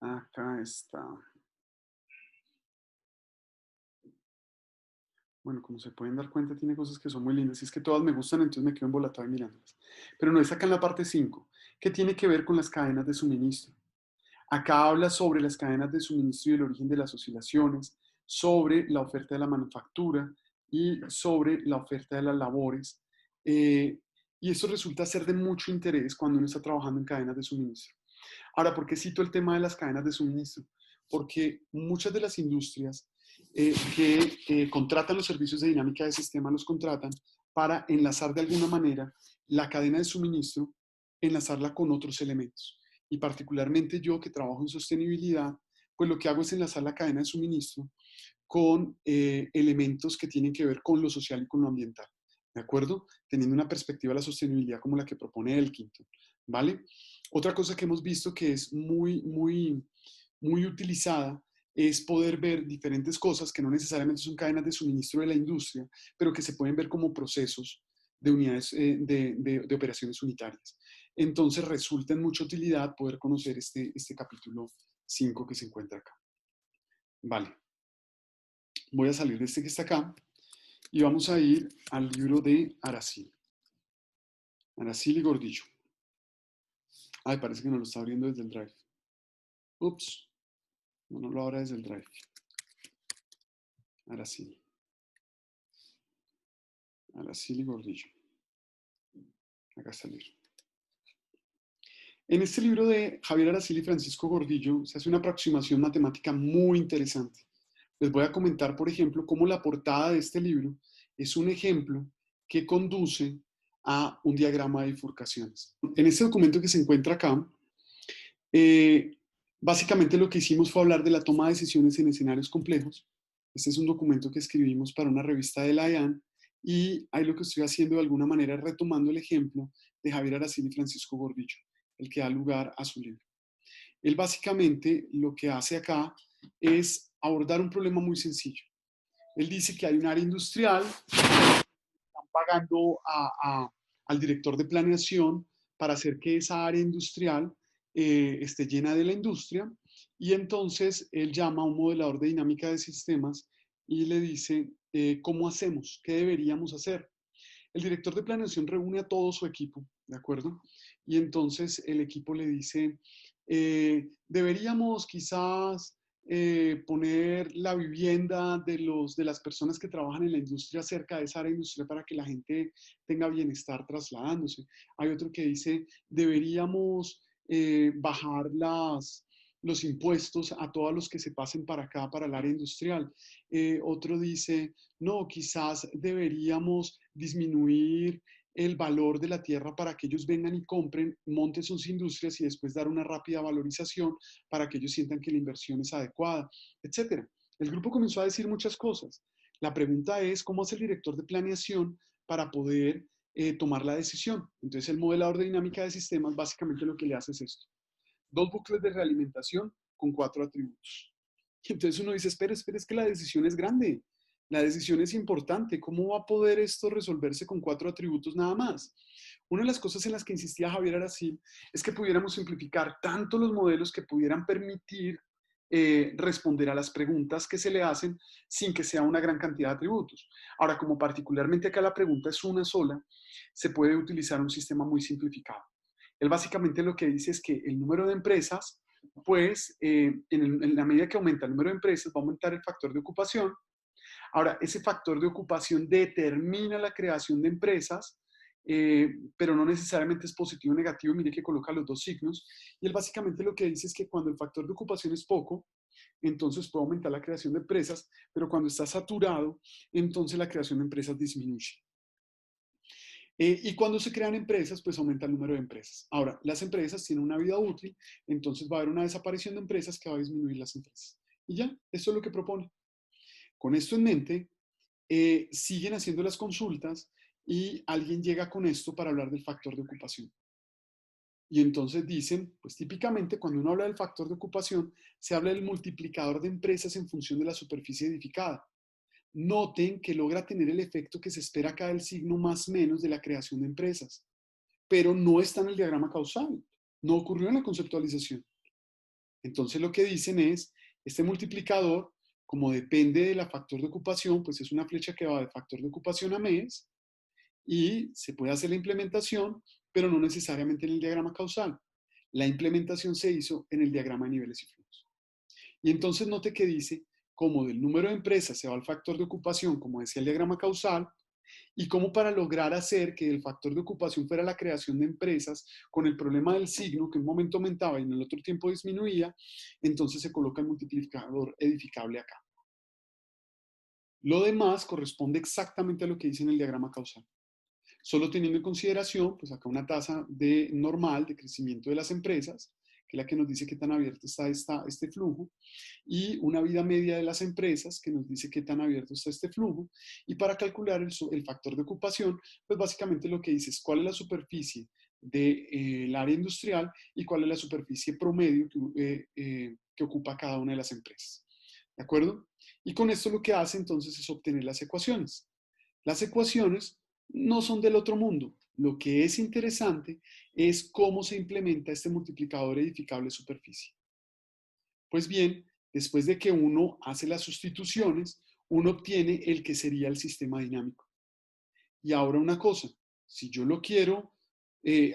A: Acá está. Bueno, como se pueden dar cuenta, tiene cosas que son muy lindas. Y es que todas me gustan, entonces me quedo embolatado y mirándolas. Pero no, es acá en la parte 5, que tiene que ver con las cadenas de suministro. Acá habla sobre las cadenas de suministro y el origen de las oscilaciones, sobre la oferta de la manufactura y sobre la oferta de las labores. Y eso resulta ser de mucho interés cuando uno está trabajando en cadenas de suministro. Ahora, ¿por qué cito el tema de las cadenas de suministro? Porque muchas de las industrias que contratan los servicios de dinámica de sistema los contratan para enlazar de alguna manera la cadena de suministro, enlazarla con otros elementos. Y particularmente yo que trabajo en sostenibilidad, pues lo que hago es enlazar la cadena de suministro con elementos que tienen que ver con lo social y con lo ambiental. ¿De acuerdo? Teniendo una perspectiva de la sostenibilidad como la que propone Elkington. ¿Vale? Otra cosa que hemos visto que es muy utilizada es poder ver diferentes cosas que no necesariamente son cadenas de suministro de la industria, pero que se pueden ver como procesos de unidades de operaciones unitarias. Entonces resulta en mucha utilidad poder conocer este capítulo 5 que se encuentra acá. Vale. Voy a salir de este que está acá y vamos a ir al libro de Araceli. Araceli Gordillo. Ay, parece que no lo está abriendo desde el Drive. Ups. No lo abra desde el Drive. Araceli. Araceli Gordillo. Acá está el libro. En este libro de Javier Araceli y Francisco Gordillo se hace una aproximación matemática muy interesante. Les voy a comentar, por ejemplo, cómo la portada de este libro es un ejemplo que conduce a un diagrama de bifurcaciones. En este documento que se encuentra acá, básicamente lo que hicimos fue hablar de la toma de decisiones en escenarios complejos. Este es un documento que escribimos para una revista de la IAN y ahí lo que estoy haciendo de alguna manera es retomando el ejemplo de Javier Araceli y Francisco Gordillo, el que da lugar a su libro. Él básicamente lo que hace acá es abordar un problema muy sencillo. Él dice que hay un área industrial, están pagando al director de planeación para hacer que esa área industrial esté llena de la industria y entonces él llama a un modelador de dinámica de sistemas y le dice, ¿cómo hacemos? ¿Qué deberíamos hacer? El director de planeación reúne a todo su equipo, ¿de acuerdo? Y entonces el equipo le dice, deberíamos quizás poner la vivienda de las personas que trabajan en la industria cerca de esa área industrial para que la gente tenga bienestar trasladándose. Hay otro que dice, deberíamos bajar los impuestos a todos los que se pasen para acá, para el área industrial. Otro dice, no, quizás deberíamos disminuir el valor de la tierra para que ellos vengan y compren, monten sus industrias y después dar una rápida valorización para que ellos sientan que la inversión es adecuada, etcétera. El grupo comenzó a decir muchas cosas. La pregunta es, ¿cómo hace el director de planeación para poder tomar la decisión? Entonces, el modelador de dinámica de sistemas básicamente lo que le hace es esto. 2 bucles de realimentación con 4 atributos. Y entonces uno dice, espera, es que la decisión es grande. La decisión es importante. ¿Cómo va a poder esto resolverse con 4 atributos nada más? Una de las cosas en las que insistía Javier Aracil es que pudiéramos simplificar tanto los modelos que pudieran permitir responder a las preguntas que se le hacen sin que sea una gran cantidad de atributos. Ahora, como particularmente acá la pregunta es una sola, se puede utilizar un sistema muy simplificado. Él básicamente lo que dice es que el número de empresas, pues en la medida que aumenta el número de empresas, va a aumentar el factor de ocupación. Ahora, ese factor de ocupación determina la creación de empresas, pero no necesariamente es positivo o negativo. Mire que coloca los dos signos. Y él básicamente lo que dice es que cuando el factor de ocupación es poco, entonces puede aumentar la creación de empresas, pero cuando está saturado, entonces la creación de empresas disminuye. Y cuando se crean empresas, pues aumenta el número de empresas. Ahora, las empresas tienen una vida útil, entonces va a haber una desaparición de empresas que va a disminuir las empresas. Y ya, esto es lo que propone. Con esto en mente, siguen haciendo las consultas y alguien llega con esto para hablar del factor de ocupación. Y entonces dicen, pues típicamente cuando uno habla del factor de ocupación, se habla del multiplicador de empresas en función de la superficie edificada. Noten que logra tener el efecto que se espera acá del signo más menos de la creación de empresas, pero no está en el diagrama causal, no ocurrió en la conceptualización. Entonces lo que dicen es, este multiplicador, como depende del factor de ocupación, pues es una flecha que va de factor de ocupación a mes y se puede hacer la implementación, pero no necesariamente en el diagrama causal. La implementación se hizo en el diagrama de niveles y flujos. Y entonces note que dice, como del número de empresas se va al factor de ocupación, como decía el diagrama causal, y cómo para lograr hacer que el factor de ocupación fuera la creación de empresas con el problema del signo, que en un momento aumentaba y en el otro tiempo disminuía, entonces se coloca el multiplicador edificable acá. Lo demás corresponde exactamente a lo que dice en el diagrama causal. Solo teniendo en consideración, pues acá una tasa normal de crecimiento de las empresas, que es la que nos dice qué tan abierto está este flujo, y una vida media de las empresas, que nos dice qué tan abierto está este flujo, y para calcular el factor de ocupación, pues básicamente lo que dice es cuál es la superficie del área industrial y cuál es la superficie promedio que ocupa cada una de las empresas. ¿De acuerdo? Y con esto lo que hace entonces es obtener las ecuaciones. Las ecuaciones no son del otro mundo. Lo que es interesante es cómo se implementa este multiplicador edificable superficie. Pues bien, después de que uno hace las sustituciones, uno obtiene el que sería el sistema dinámico. Y ahora una cosa, si yo lo quiero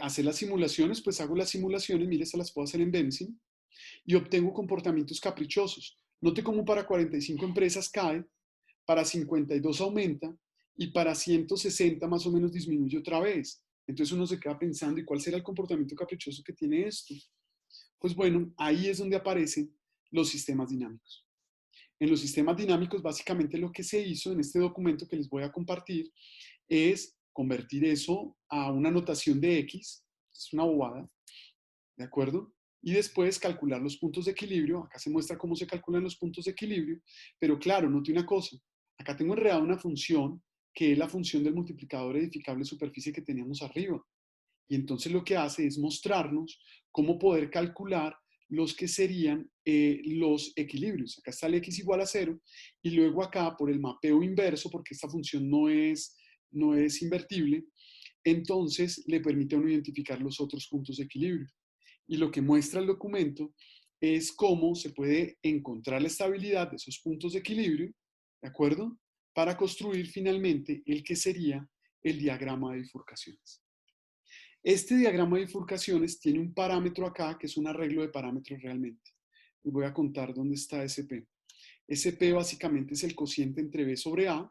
A: hacer las simulaciones, pues hago las simulaciones, mire, se las puedo hacer en Benzin, y obtengo comportamientos caprichosos. Note cómo para 45 empresas cae, para 52 aumenta, y para 160 más o menos disminuye otra vez. Entonces uno se queda pensando, ¿y cuál será el comportamiento caprichoso que tiene esto? Pues bueno, ahí es donde aparecen los sistemas dinámicos. En los sistemas dinámicos, básicamente lo que se hizo en este documento que les voy a compartir es convertir eso a una notación de X, es una bobada, ¿de acuerdo? Y después calcular los puntos de equilibrio. Acá se muestra cómo se calculan los puntos de equilibrio, pero claro, note una cosa, acá tengo enredada una función que es la función del multiplicador edificable superficie que teníamos arriba. Y entonces lo que hace es mostrarnos cómo poder calcular los que serían los equilibrios. Acá está el x igual a 0 y luego acá por el mapeo inverso, porque esta función no es invertible, entonces le permite a uno identificar los otros puntos de equilibrio. Y lo que muestra el documento es cómo se puede encontrar la estabilidad de esos puntos de equilibrio, ¿de acuerdo? Para construir finalmente el que sería el diagrama de bifurcaciones. Este diagrama de bifurcaciones tiene un parámetro acá que es un arreglo de parámetros realmente. Les voy a contar dónde está SP. SP básicamente es el cociente entre B sobre A,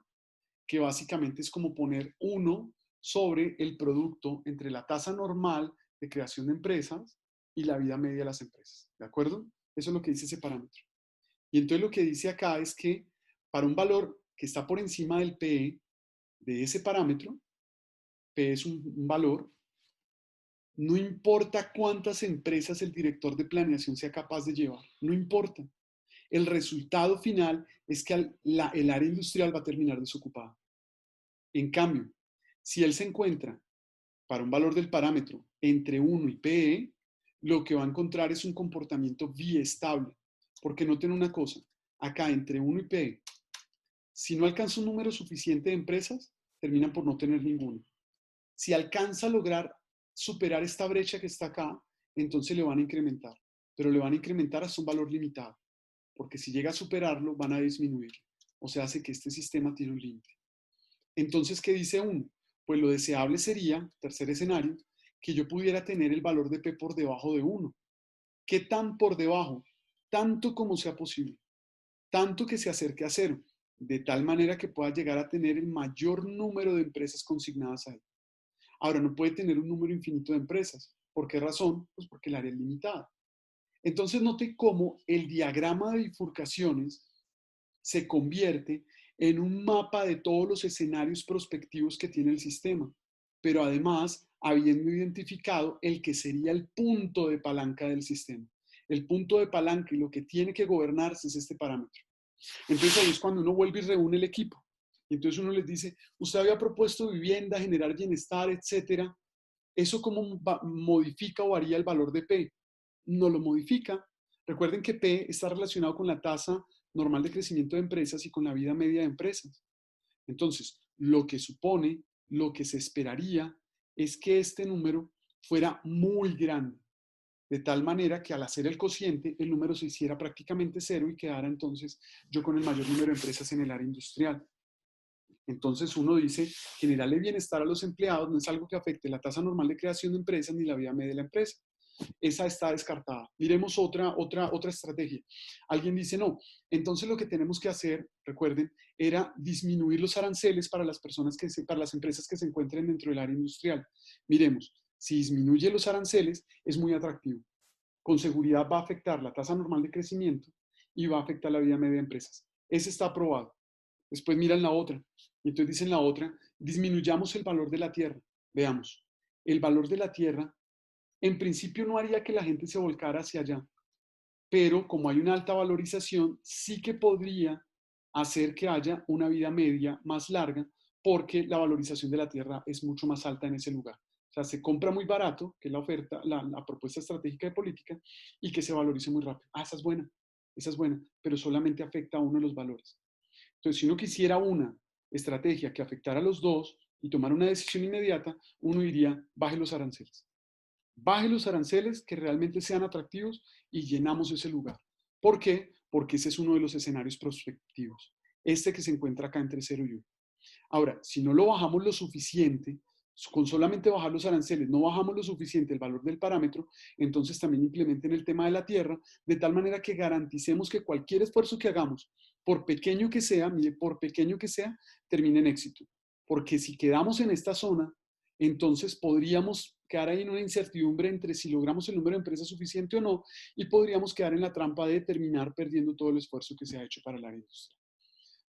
A: que básicamente es como poner 1 sobre el producto entre la tasa normal de creación de empresas y la vida media de las empresas. ¿De acuerdo? Eso es lo que dice ese parámetro. Y entonces lo que dice acá es que para un valor que está por encima del PE, de ese parámetro, P es un valor, no importa cuántas empresas el director de planeación sea capaz de llevar, no importa. El resultado final es que el área industrial va a terminar desocupada. En cambio, si él se encuentra para un valor del parámetro entre 1 y PE, lo que va a encontrar es un comportamiento biestable. Porque noten una cosa, acá entre 1 y PE, si no alcanza un número suficiente de empresas, terminan por no tener ninguno. Si alcanza a lograr superar esta brecha que está acá, entonces le van a incrementar. Pero le van a incrementar hasta un valor limitado. Porque si llega a superarlo, van a disminuir. O sea, hace que este sistema tiene un límite. Entonces, ¿qué dice uno? Pues lo deseable sería, tercer escenario, que yo pudiera tener el valor de P por debajo de 1. ¿Qué tan por debajo? Tanto como sea posible. Tanto que se acerque a 0. De tal manera que pueda llegar a tener el mayor número de empresas consignadas ahí. Ahora, no puede tener un número infinito de empresas. ¿Por qué razón? Pues porque el área es limitada. Entonces, note cómo el diagrama de bifurcaciones se convierte en un mapa de todos los escenarios prospectivos que tiene el sistema, pero además habiendo identificado el que sería el punto de palanca del sistema. El punto de palanca y lo que tiene que gobernarse es este parámetro. Entonces ahí es cuando uno vuelve y reúne el equipo. Y entonces uno les dice, usted había propuesto vivienda, generar bienestar, etcétera. ¿Eso cómo modifica o varía el valor de P? No lo modifica. Recuerden que P está relacionado con la tasa normal de crecimiento de empresas y con la vida media de empresas. Entonces, lo que supone, lo que se esperaría es que este número fuera muy grande, de tal manera que al hacer el cociente, el número se hiciera prácticamente 0 y quedara entonces yo con el mayor número de empresas en el área industrial. Entonces uno dice, generarle bienestar a los empleados no es algo que afecte la tasa normal de creación de empresas ni la vida media de la empresa. Esa está descartada. Miremos otra estrategia. Alguien dice, no, entonces lo que tenemos que hacer, recuerden, era disminuir los aranceles para las para las empresas que se encuentren dentro del área industrial. Miremos, si disminuye los aranceles, es muy atractivo. Con seguridad va a afectar la tasa normal de crecimiento y va a afectar la vida media de empresas. Ese está aprobado. Después miran la otra. Y entonces dicen la otra, disminuyamos el valor de la tierra. Veamos, el valor de la tierra en principio no haría que la gente se volcara hacia allá, pero como hay una alta valorización, sí que podría hacer que haya una vida media más larga porque la valorización de la tierra es mucho más alta en ese lugar. O sea, se compra muy barato, que es la oferta, la propuesta estratégica de política, y que se valorice muy rápido. Ah, esa es buena, pero solamente afecta a uno de los valores. Entonces, si uno quisiera una estrategia que afectara a los dos y tomar una decisión inmediata, uno diría, baje los aranceles. Baje los aranceles que realmente sean atractivos y llenamos ese lugar. ¿Por qué? Porque ese es uno de los escenarios prospectivos. Este que se encuentra acá entre 0 y 1. Ahora, si no lo bajamos lo suficiente, con solamente bajar los aranceles, no bajamos lo suficiente el valor del parámetro, entonces también implementen el tema de la tierra, de tal manera que garanticemos que cualquier esfuerzo que hagamos, por pequeño que sea, mire, por pequeño que sea, termine en éxito. Porque si quedamos en esta zona, entonces podríamos quedar ahí en una incertidumbre entre si logramos el número de empresas suficiente o no, y podríamos quedar en la trampa de terminar perdiendo todo el esfuerzo que se ha hecho para el área industrial.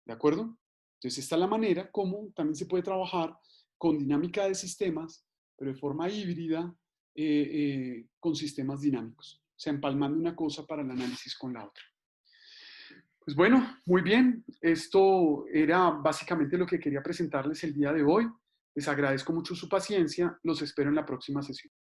A: ¿De acuerdo? Entonces, esta es la manera como también se puede trabajar con dinámica de sistemas, pero de forma híbrida, con sistemas dinámicos. O sea, empalmando una cosa para el análisis con la otra. Pues bueno, muy bien. Esto era básicamente lo que quería presentarles el día de hoy. Les agradezco mucho su paciencia. Los espero en la próxima sesión.